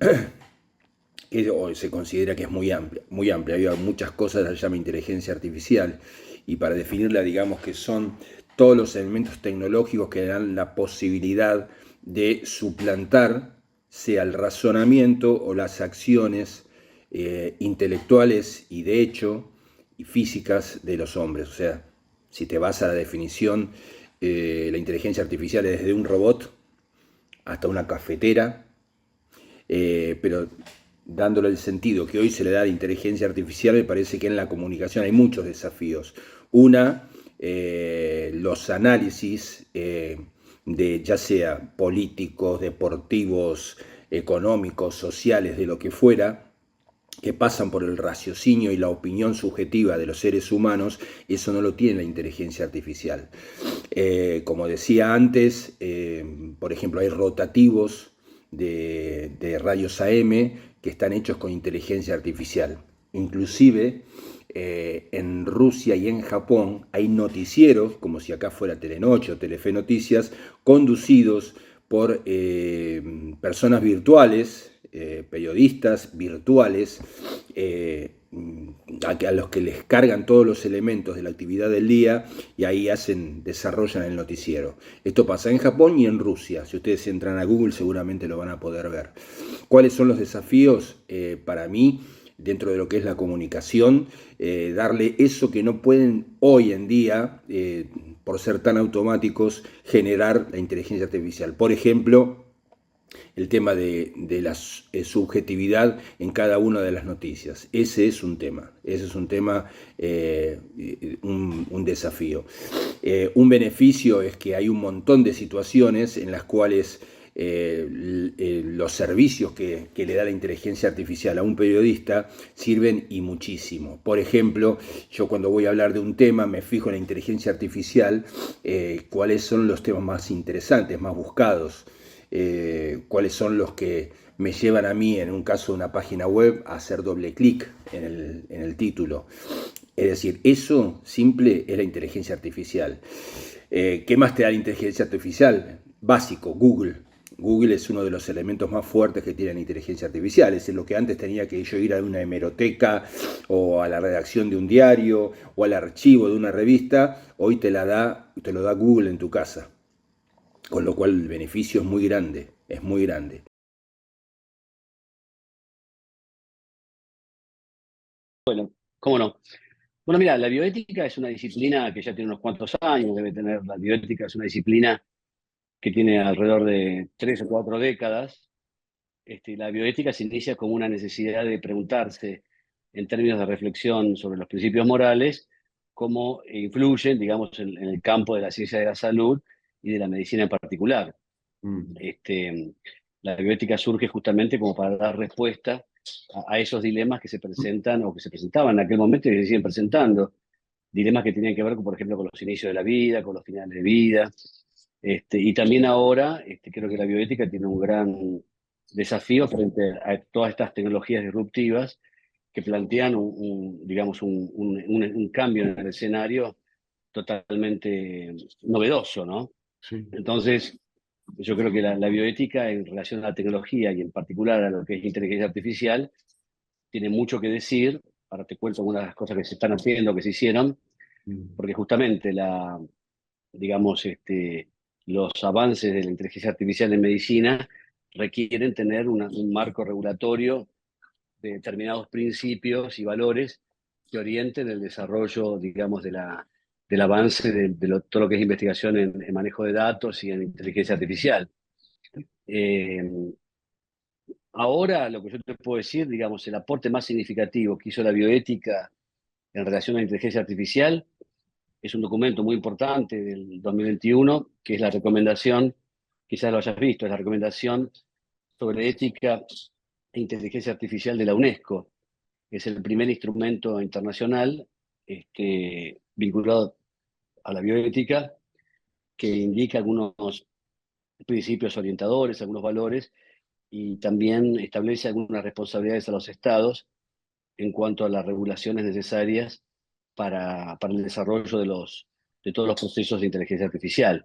o se considera que es muy amplia, muy amplia. Hay muchas cosas que se llama inteligencia artificial, y para definirla digamos que son todos los elementos tecnológicos que dan la posibilidad de suplantar, sea el razonamiento o las acciones intelectuales y de hecho y físicas de los hombres. O sea, si te vas a la definición, la inteligencia artificial es desde un robot hasta una cafetera, pero dándole el sentido que hoy se le da a la inteligencia artificial, me parece que en la comunicación hay muchos desafíos. Una, los análisis de ya sea políticos, deportivos, económicos, sociales, de lo que fuera, que pasan por el raciocinio y la opinión subjetiva de los seres humanos, eso no lo tiene la inteligencia artificial. Como decía antes, por ejemplo, hay rotativos de radios AM que están hechos con inteligencia artificial. Inclusive en Rusia y en Japón hay noticieros, como si acá fuera Telenoche o Telefe Noticias, conducidos por personas virtuales, periodistas virtuales, a los que les cargan todos los elementos de la actividad del día y ahí desarrollan el noticiero. Esto pasa en Japón y en Rusia. Si ustedes entran a Google seguramente lo van a poder ver. ¿Cuáles son los desafíos para mí dentro de lo que es la comunicación? Darle eso que no pueden hoy en día, por ser tan automáticos, generar la inteligencia artificial. Por ejemplo, el tema de la subjetividad en cada una de las noticias. Ese es un tema, un desafío. Un beneficio es que hay un montón de situaciones en las cuales los servicios que le da la inteligencia artificial a un periodista sirven y muchísimo. Por ejemplo, yo cuando voy a hablar de un tema me fijo en la inteligencia artificial, cuáles son los temas más interesantes, más buscados, cuáles son los que me llevan a mí, en un caso de una página web, a hacer doble clic en el título. Es decir, eso simple es la inteligencia artificial. ¿Qué más te da la inteligencia artificial? Básico, Google. Google es uno de los elementos más fuertes que tiene la inteligencia artificial. Es lo que antes tenía que yo ir a una hemeroteca o a la redacción de un diario o al archivo de una revista, hoy te lo da Google en tu casa. Con lo cual el beneficio es muy grande, es muy grande. Bueno, cómo no. Bueno, mira, la bioética es una disciplina que ya tiene unos cuantos años, debe tener, la bioética es una disciplina que tiene alrededor de 3 o 4 décadas. La bioética se inicia como una necesidad de preguntarse, en términos de reflexión sobre los principios morales, cómo influyen, digamos, en el campo de la ciencia de la salud y de la medicina en particular. La bioética surge justamente como para dar respuesta a esos dilemas que se presentan o que se presentaban en aquel momento y que se siguen presentando. Dilemas que tenían que ver, por ejemplo, con los inicios de la vida, con los finales de vida. Y también ahora creo que la bioética tiene un gran desafío frente a todas estas tecnologías disruptivas que plantean digamos, un cambio en el escenario totalmente novedoso, ¿no? Sí. Entonces, yo creo que la bioética en relación a la tecnología y en particular a lo que es inteligencia artificial tiene mucho que decir. Ahora te cuento algunas de las cosas que se están haciendo, que se hicieron, porque justamente digamos, los avances de la inteligencia artificial en medicina requieren tener un marco regulatorio de determinados principios y valores que orienten el desarrollo, digamos, del avance todo lo que es investigación en manejo de datos y en inteligencia artificial. Eh, Ahora, lo que yo te puedo decir, digamos, el aporte más significativo que hizo la bioética en relación a la inteligencia artificial es un documento muy importante del 2021, que es la recomendación, quizás lo hayas visto, es la recomendación sobre ética e inteligencia artificial de la UNESCO. Es el primer instrumento internacional vinculado a la bioética que indica algunos principios orientadores, algunos valores, y también establece algunas responsabilidades a los estados en cuanto a las regulaciones necesarias para el desarrollo de todos los procesos de inteligencia artificial.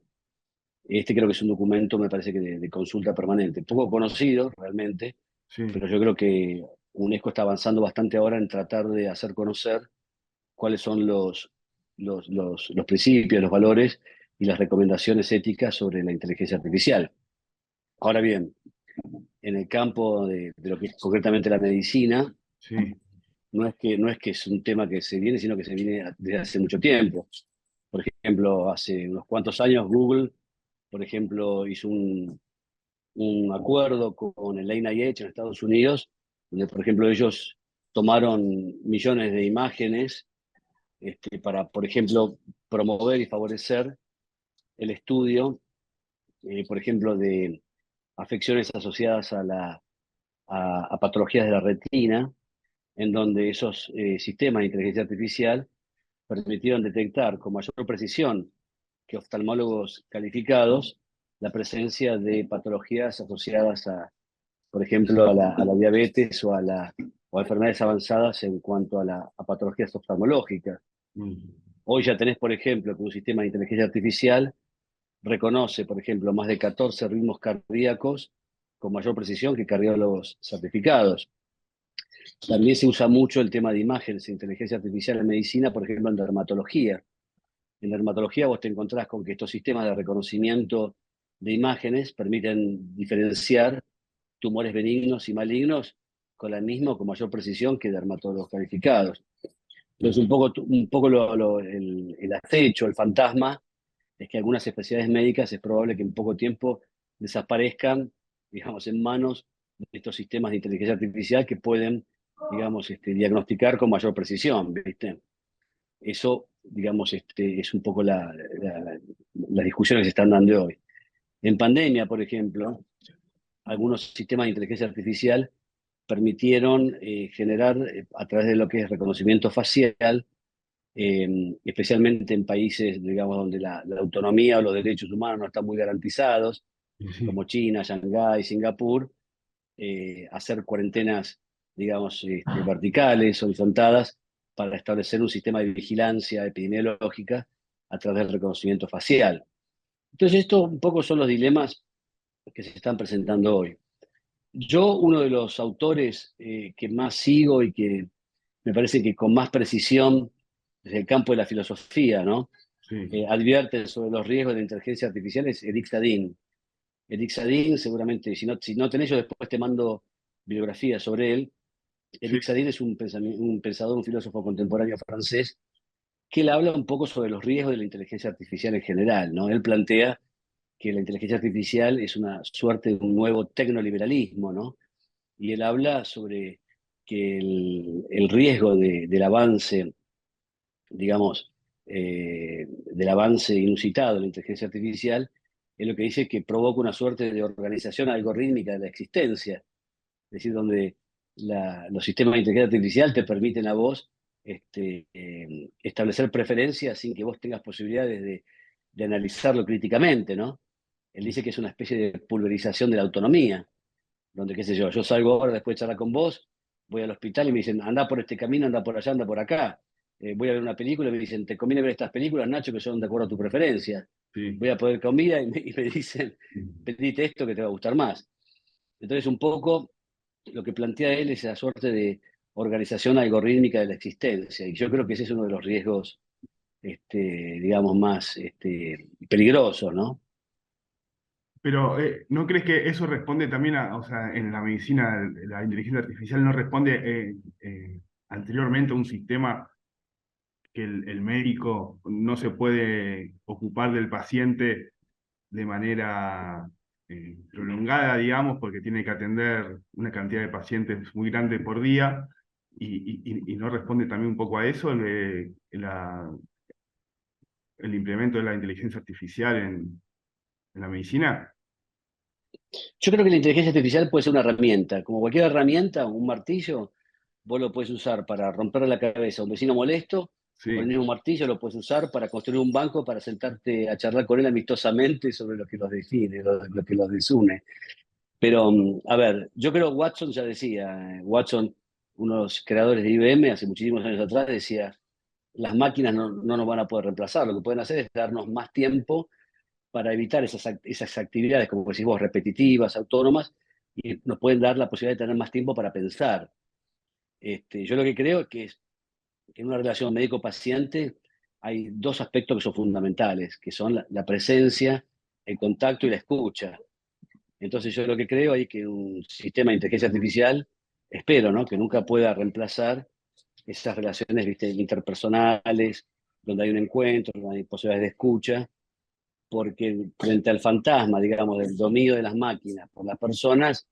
Este creo que es un documento, me parece que de consulta permanente, poco conocido realmente, Sí. pero yo creo que UNESCO está avanzando bastante ahora en tratar de hacer conocer cuáles son los principios, los valores y las recomendaciones éticas sobre la inteligencia artificial. Ahora bien, en el campo de lo que es concretamente la medicina, Sí. no es que es un tema que se viene, sino que se viene desde hace mucho tiempo. Por ejemplo, hace unos cuantos años Google, por ejemplo, hizo un acuerdo con el NIH en Estados Unidos, donde, por ejemplo, ellos tomaron millones de imágenes para, por ejemplo, promover y favorecer el estudio, por ejemplo, de afecciones asociadas a patologías de la retina, en donde esos sistemas de inteligencia artificial permitieron detectar con mayor precisión que oftalmólogos calificados la presencia de patologías asociadas por ejemplo, a la diabetes o a enfermedades avanzadas en cuanto a patologías oftalmológicas. Hoy ya tenés, por ejemplo, que un sistema de inteligencia artificial reconoce, por ejemplo, más de 14 ritmos cardíacos con mayor precisión que cardiólogos certificados. También se usa mucho el tema de imágenes e inteligencia artificial en medicina, por ejemplo, en dermatología. En dermatología vos te encontrás con que estos sistemas de reconocimiento de imágenes permiten diferenciar tumores benignos y malignos con la misma o con mayor precisión que dermatólogos calificados. Entonces, un poco el acecho, el fantasma, es que algunas especialidades médicas es probable que en poco tiempo desaparezcan, digamos, en manos de estos sistemas de inteligencia artificial que pueden, digamos, diagnosticar con mayor precisión, ¿viste? Eso, digamos, es un poco las discusiones que se están dando hoy. En pandemia, por ejemplo, algunos sistemas de inteligencia artificial permitieron generar, a través de lo que es reconocimiento facial, especialmente en países, digamos, donde la autonomía o los derechos humanos no están muy garantizados, Sí. como China, Shanghái, Singapur, hacer cuarentenas, digamos, verticales, horizontadas, para establecer un sistema de vigilancia epidemiológica a través del reconocimiento facial. Entonces, estos un poco son los dilemas que se están presentando hoy. Yo, uno de los autores que más sigo y que me parece que con más precisión desde el campo de la filosofía, ¿no? Sí. Advierte sobre los riesgos de la inteligencia artificial es Eric Zadin. Eric Zadin, seguramente, si no tenés, yo después te mando biografía sobre él. Sí. Eric Zadin es un pensador, un filósofo contemporáneo francés, que él habla un poco sobre los riesgos de la inteligencia artificial en general, ¿no? Él plantea que la inteligencia artificial es una suerte de un nuevo tecnoliberalismo, ¿no? Y él habla sobre que el riesgo del avance, digamos, del avance inusitado de la inteligencia artificial, es lo que dice que provoca una suerte de organización algorítmica de la existencia, es decir, donde los sistemas de inteligencia artificial te permiten a vos establecer preferencias sin que vos tengas posibilidades de analizarlo críticamente, ¿no? Él dice que es una especie de pulverización de la autonomía, donde, qué sé yo salgo ahora después de charlar con vos, voy al hospital y me dicen, anda por este camino, anda por allá, anda por acá. Voy a ver una película y me dicen, te conviene ver estas películas, Nacho, que son de acuerdo a tu preferencia. Sí. voy a poder comida y me dicen, pedite esto que te va a gustar más. Entonces, un poco lo que plantea él es la suerte de organización algorítmica de la existencia. Y yo creo que ese es uno de los riesgos, digamos, más peligrosos, ¿no? Pero ¿no crees que eso responde también a, o sea, en la medicina, la inteligencia artificial no responde anteriormente a un sistema que el médico no se puede ocupar del paciente de manera prolongada, digamos, porque tiene que atender una cantidad de pacientes muy grande por día, y no responde también un poco a eso el implemento de la inteligencia artificial en la medicina? Yo creo que la inteligencia artificial puede ser una herramienta. Como cualquier herramienta, un martillo, vos lo puedes usar para romperle la cabeza a un vecino molesto, o el Sí. mismo martillo lo puedes usar para construir un banco, para sentarte a charlar con él amistosamente sobre lo que los define, lo que los desune. Pero, a ver, yo creo que Watson ya decía, Watson, uno de los creadores de IBM, hace muchísimos años atrás, decía, las máquinas no nos van a poder reemplazar, lo que pueden hacer es darnos más tiempo para evitar esas actividades, como decís vos, repetitivas, autónomas, y nos pueden dar la posibilidad de tener más tiempo para pensar. Yo lo que creo es que en una relación médico-paciente hay dos aspectos que son fundamentales, que son la presencia, el contacto y la escucha. Entonces yo lo que creo es que un sistema de inteligencia artificial, espero, ¿no?, que nunca pueda reemplazar esas relaciones, ¿viste?, interpersonales, donde hay un encuentro, donde hay posibilidades de escucha, porque frente al fantasma, digamos, del dominio de las máquinas por las personas,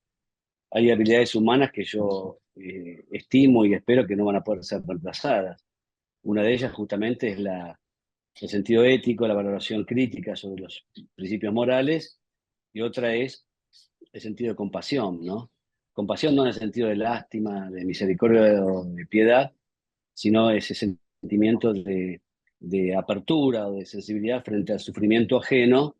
hay habilidades humanas que yo estimo y espero que no van a poder ser reemplazadas. Una de ellas justamente es el sentido ético, la valoración crítica sobre los principios morales, y otra es el sentido de compasión, ¿no? Compasión no en el sentido de lástima, de misericordia o de piedad, sino ese sentimiento de apertura o de sensibilidad frente al sufrimiento ajeno,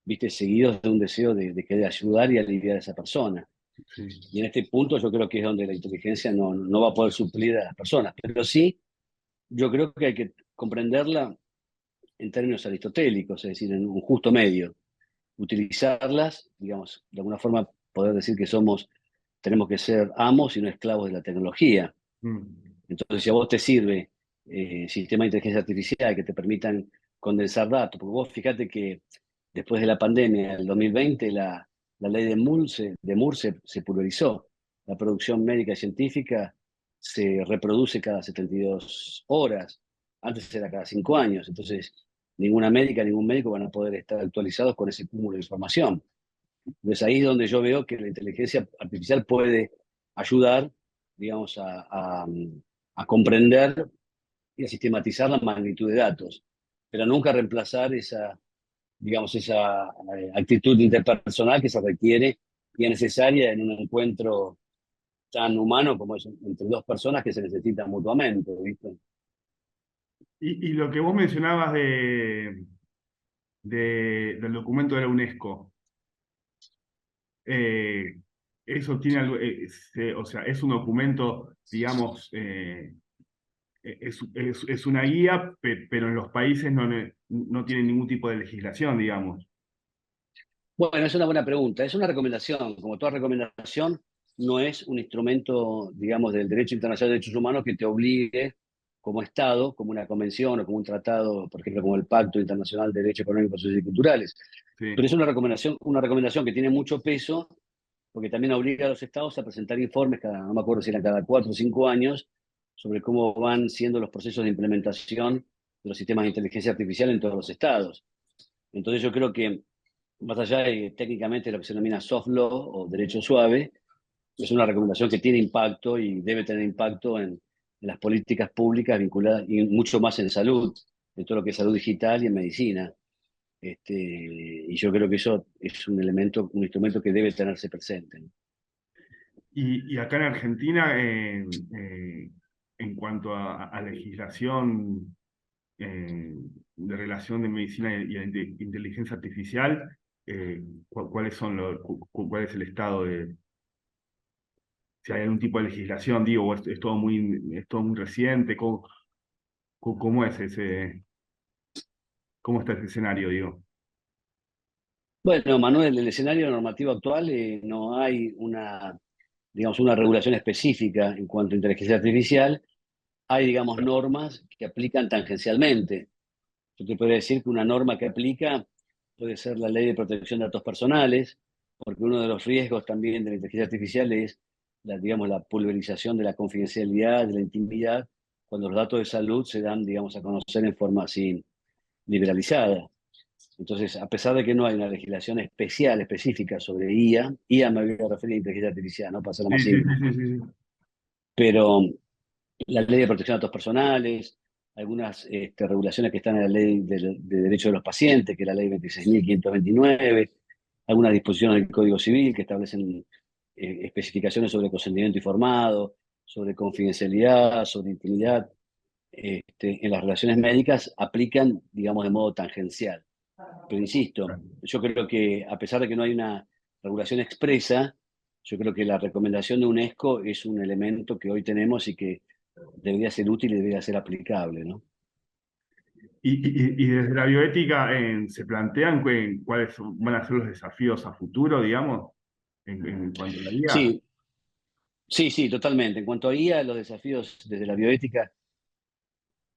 viste, seguidos de un deseo de querer ayudar y aliviar a esa persona. Sí. Y en este punto yo creo que es donde la inteligencia no va a poder suplir a las personas, pero sí, yo creo que hay que comprenderla en términos aristotélicos, es decir, en un justo medio, utilizarlas, digamos, de alguna forma poder decir que tenemos que ser amos y no esclavos de la tecnología. Mm. Entonces, si a vos te sirve sistema de inteligencia artificial que te permitan condensar datos, porque vos fíjate que después de la pandemia, el 2020, la ley de Moore se pulverizó. La producción médica y científica se reproduce cada 72 horas. Antes era cada 5 años. Entonces, ninguna médica, ningún médico van a poder estar actualizados con ese cúmulo de información. Entonces, ahí es donde yo veo que la inteligencia artificial puede ayudar, digamos, a comprender y a sistematizar la magnitud de datos, pero nunca reemplazar digamos, esa actitud interpersonal que se requiere y es necesaria en un encuentro tan humano como es entre dos personas que se necesitan mutuamente, ¿viste? Y lo que vos mencionabas del documento de la UNESCO, eh, eso tiene algo, o sea, es un documento, digamos, es una guía, pero en los países no tiene ningún tipo de legislación, digamos. Bueno, es una buena pregunta. Es una recomendación. Como toda recomendación, no es un instrumento, digamos, del derecho internacional de derechos humanos que te obligue como Estado, como una convención o como un tratado, por ejemplo, como el Pacto Internacional de Derechos Económicos, Sociales y Culturales. Pero Sí. es una recomendación que tiene mucho peso porque también obliga a los estados a presentar informes, no me acuerdo si eran cada 4 o 5 años, sobre cómo van siendo los procesos de implementación de los sistemas de inteligencia artificial en todos los estados. Entonces yo creo que más allá de técnicamente lo que se denomina soft law o derecho suave, es una recomendación que tiene impacto y debe tener impacto en las políticas públicas vinculadas y mucho más en salud, en todo lo que es salud digital y en medicina. Y yo creo que eso es un elemento, un instrumento que debe tenerse presente, ¿no? Y acá en Argentina, en cuanto a legislación de relación de medicina y inteligencia artificial, ¿cuál es el estado de, si hay algún tipo de legislación, digo, o es todo muy reciente? ¿Cómo es cómo está ese escenario, digo? Bueno, Manuel, el escenario normativo actual no hay digamos, una regulación específica en cuanto a inteligencia artificial. Hay, digamos, normas que aplican tangencialmente. Yo te podría decir que una norma que aplica puede ser la Ley de Protección de Datos Personales, porque uno de los riesgos también de la inteligencia artificial es digamos, la pulverización de la confidencialidad, de la intimidad, cuando los datos de salud se dan, digamos, a conocer en forma así liberalizada. Entonces, a pesar de que no hay una legislación especial, específica sobre IA me voy a referir a inteligencia artificial, ¿no? Para hacerlo Sí, más sí, simple, sí, sí, sí. pero la ley de protección de datos personales, algunas regulaciones que están en la ley de derechos de los pacientes, que es la ley 26.529, algunas disposiciones del Código Civil que establecen especificaciones sobre consentimiento informado, sobre confidencialidad, sobre intimidad, en las relaciones médicas aplican, digamos, de modo tangencial. Pero insisto, yo creo que a pesar de que no hay una regulación expresa, yo creo que la recomendación de UNESCO es un elemento que hoy tenemos y que debería ser útil y debería ser aplicable, ¿no? Y desde la bioética se plantean van a ser los desafíos a futuro, digamos, en cuanto a la IA. Sí, sí, sí, totalmente. En cuanto a IA, los desafíos desde la bioética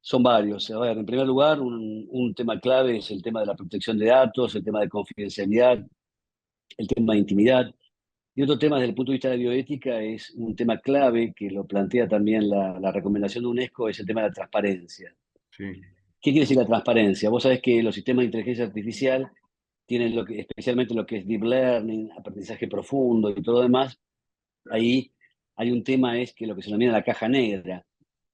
son varios. A ver, en primer lugar, un tema clave es el tema de la protección de datos, el tema de confidencialidad, el tema de intimidad. Y otro tema desde el punto de vista de la bioética es un tema clave que lo plantea también la recomendación de UNESCO, es el tema de la transparencia. Sí. ¿Qué quiere decir la transparencia? Vos sabés que los sistemas de inteligencia artificial tienen especialmente lo que es deep learning, aprendizaje profundo y todo lo demás. Ahí hay un tema es que lo que se denomina la caja negra.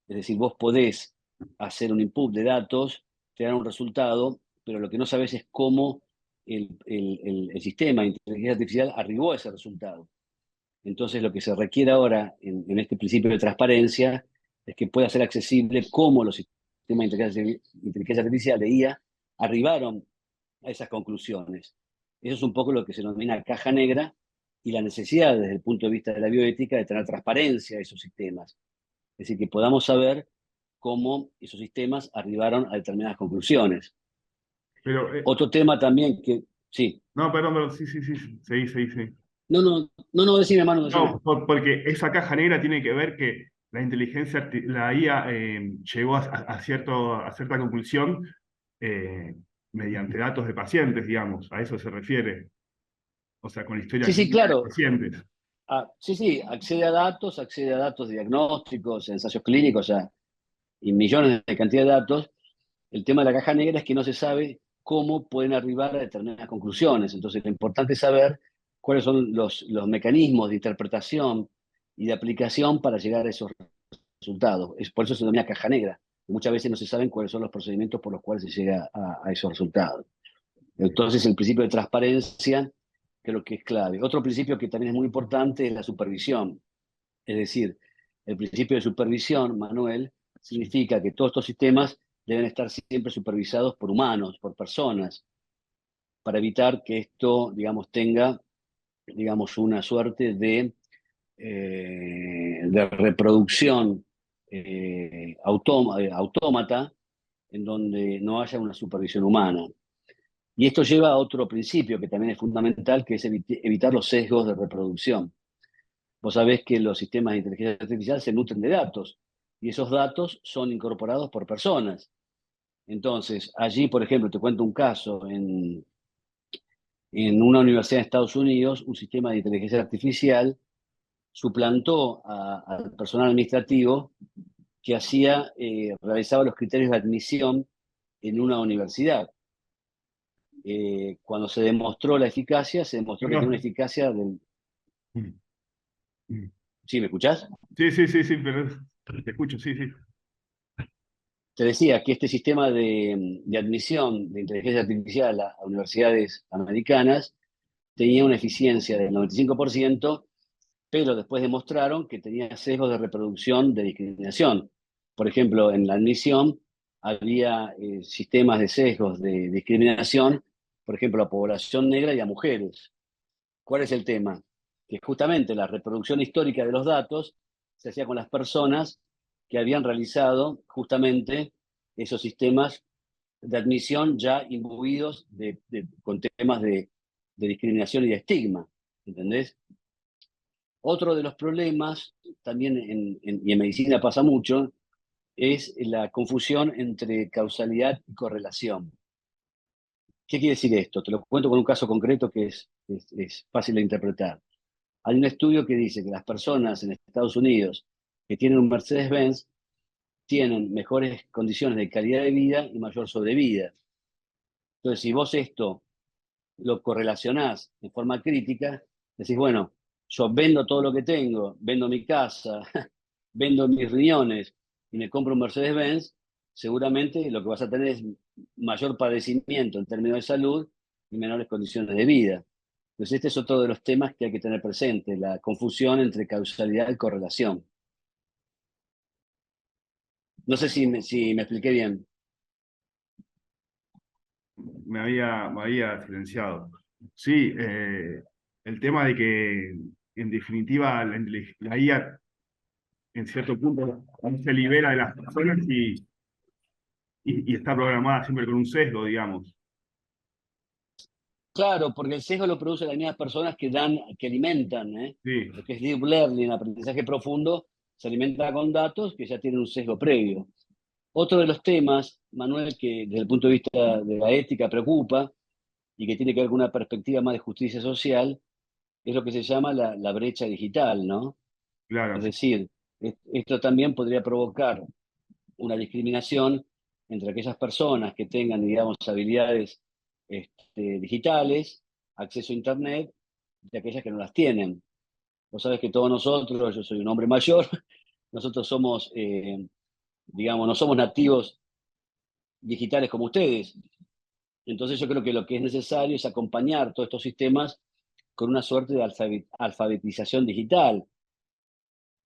Es decir, vos podés hacer un input de datos, te dan un resultado, pero lo que no sabés es cómo el sistema de inteligencia artificial arribó a ese resultado. Entonces, lo que se requiere ahora en este principio de transparencia es que pueda ser accesible cómo los sistemas de inteligencia artificial de IA arribaron a esas conclusiones. Eso es un poco lo que se denomina caja negra y la necesidad desde el punto de vista de la bioética de tener transparencia a esos sistemas. Es decir, que podamos saber cómo esos sistemas arribaron a determinadas conclusiones. Pero, Otro tema también que, sí, no, perdón, sí, sí, sí, sí, sí, sí. no, decime, hermano, decime. No, porque esa caja negra tiene que ver que la IA llegó a cierta conclusión eh, mediante datos de pacientes, digamos, a eso se refiere, o sea, con historia Sí, sí, clínica de claro. pacientes. Sí, sí, accede a datos diagnósticos, ensayos clínicos, y millones de cantidad de datos. El tema de la caja negra es que no se sabe cómo pueden arribar a determinadas conclusiones. Entonces, lo importante es saber cuáles son los mecanismos de interpretación y de aplicación para llegar a esos resultados. Por eso se denomina caja negra. Muchas veces no se saben cuáles son los procedimientos por los cuales se llega a esos resultados. Entonces, el principio de transparencia creo que es clave. Otro principio que también es muy importante es la supervisión. Es decir, el principio de supervisión, Manuel, significa que todos estos sistemas deben estar siempre supervisados por humanos, por personas, para evitar que esto, digamos, tenga, digamos, una suerte de reproducción autómata en donde no haya una supervisión humana. Y esto lleva a otro principio que también es fundamental, que es evitar los sesgos de reproducción. Vos sabés que los sistemas de inteligencia artificial se nutren de datos y esos datos son incorporados por personas. Entonces, allí, por ejemplo, te cuento un caso, en una universidad de Estados Unidos, un sistema de inteligencia artificial suplantó al personal administrativo que realizaba los criterios de admisión en una universidad. Cuando se demostró la eficacia, se demostró que tiene una Perdón. eficacia del... ¿Sí, me escuchás? Sí, sí, sí, sí, pero te escucho, sí, sí. Te decía que este sistema de admisión de inteligencia artificial a universidades americanas tenía una eficiencia del 95%, pero después demostraron que tenía sesgos de reproducción de discriminación. Por ejemplo, en la admisión había sistemas de sesgos de discriminación, por ejemplo, a población negra y a mujeres. ¿Cuál es el tema? Que justamente la reproducción histórica de los datos se hacía con las personas que habían realizado justamente esos sistemas de admisión ya imbuidos con temas de de discriminación y de estigma, ¿entendés? Otro de los problemas, también y en medicina pasa mucho, es la confusión entre causalidad y correlación. ¿Qué quiere decir esto? Te lo cuento con un caso concreto que es fácil de interpretar. Hay un estudio que dice que las personas en Estados Unidos que tienen un Mercedes-Benz tienen mejores condiciones de calidad de vida y mayor sobrevida. Entonces, si vos esto lo correlacionás de forma crítica, decís, bueno, yo vendo todo lo que tengo, vendo mi casa, vendo mis riñones y me compro un Mercedes-Benz, seguramente lo que vas a tener es mayor padecimiento en términos de salud y menores condiciones de vida. Entonces, este es otro de los temas que hay que tener presente, la confusión entre causalidad y correlación. No sé si me expliqué bien. Me había silenciado. Sí, el tema de que, en definitiva, la IA, en cierto punto, se libera de las personas y está programada siempre con un sesgo, digamos. Claro, porque el sesgo lo producen las mismas personas que alimentan, ¿eh? Sí, Lo que es deep learning, aprendizaje profundo, se alimenta con datos que ya tienen un sesgo previo. Otro de los temas, Manuel, que desde el punto de vista de la ética preocupa y que tiene que ver con una perspectiva más de justicia social, es lo que se llama la brecha digital, ¿no? Es claro. decir, esto también podría provocar una discriminación entre aquellas personas que tengan, digamos, habilidades digitales, acceso a Internet, y aquellas que no las tienen. Vos sabés que todos nosotros, yo soy un hombre mayor, nosotros somos, digamos, no somos nativos digitales como ustedes. Entonces yo creo que lo que es necesario es acompañar todos estos sistemas con una suerte de alfabetización digital,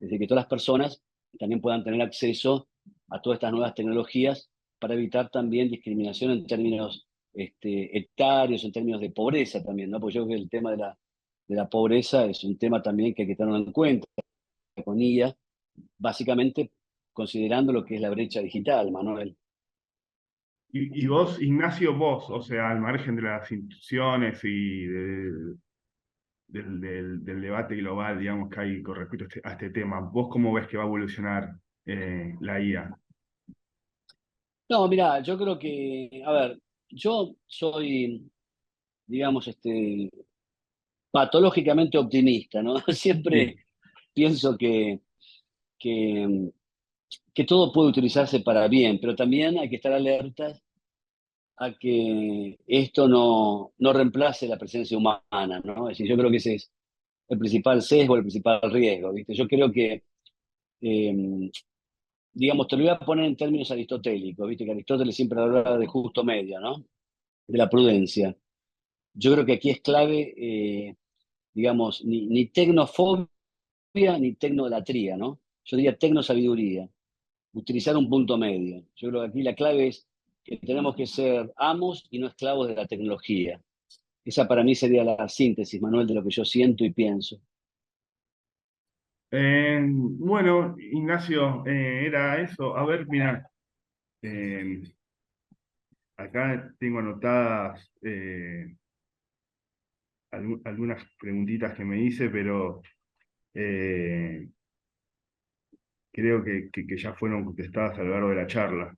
es decir, que todas las personas también puedan tener acceso a todas estas nuevas tecnologías para evitar también discriminación en términos etarios, en términos de pobreza también, ¿no? Porque yo creo que el tema de la pobreza es un tema también que hay que tenerlo en cuenta con IA, básicamente considerando lo que es la brecha digital, Manuel. Y vos, Ignacio, vos, o sea, al margen de las instituciones y del debate global, digamos, que hay con respecto a este tema, ¿vos cómo ves que va a evolucionar la IA? No, mira, yo creo que, a ver, yo soy, digamos, patológicamente optimista, ¿no? Siempre Sí. pienso que, que todo puede utilizarse para bien, pero también hay que estar alertas a que esto no reemplace la presencia humana, ¿no? Es decir, yo creo que ese es el principal sesgo, el principal riesgo, ¿viste? Yo creo que, eh, digamos, te lo voy a poner en términos aristotélicos, ¿viste? Que Aristóteles siempre hablaba de justo medio, ¿no? De la prudencia. Yo creo que aquí es clave, digamos, ni tecnofobia ni tecnolatría, ¿no? Yo diría tecnosabiduría, utilizar un punto medio. Yo creo que aquí la clave es que tenemos que ser amos y no esclavos de la tecnología. Esa para mí sería la síntesis, Manuel, de lo que yo siento y pienso. Bueno, Ignacio, era eso. A ver, mira, eh, acá tengo anotadas algunas preguntitas que me hice, pero eh, creo que ya fueron contestadas a lo largo de la charla.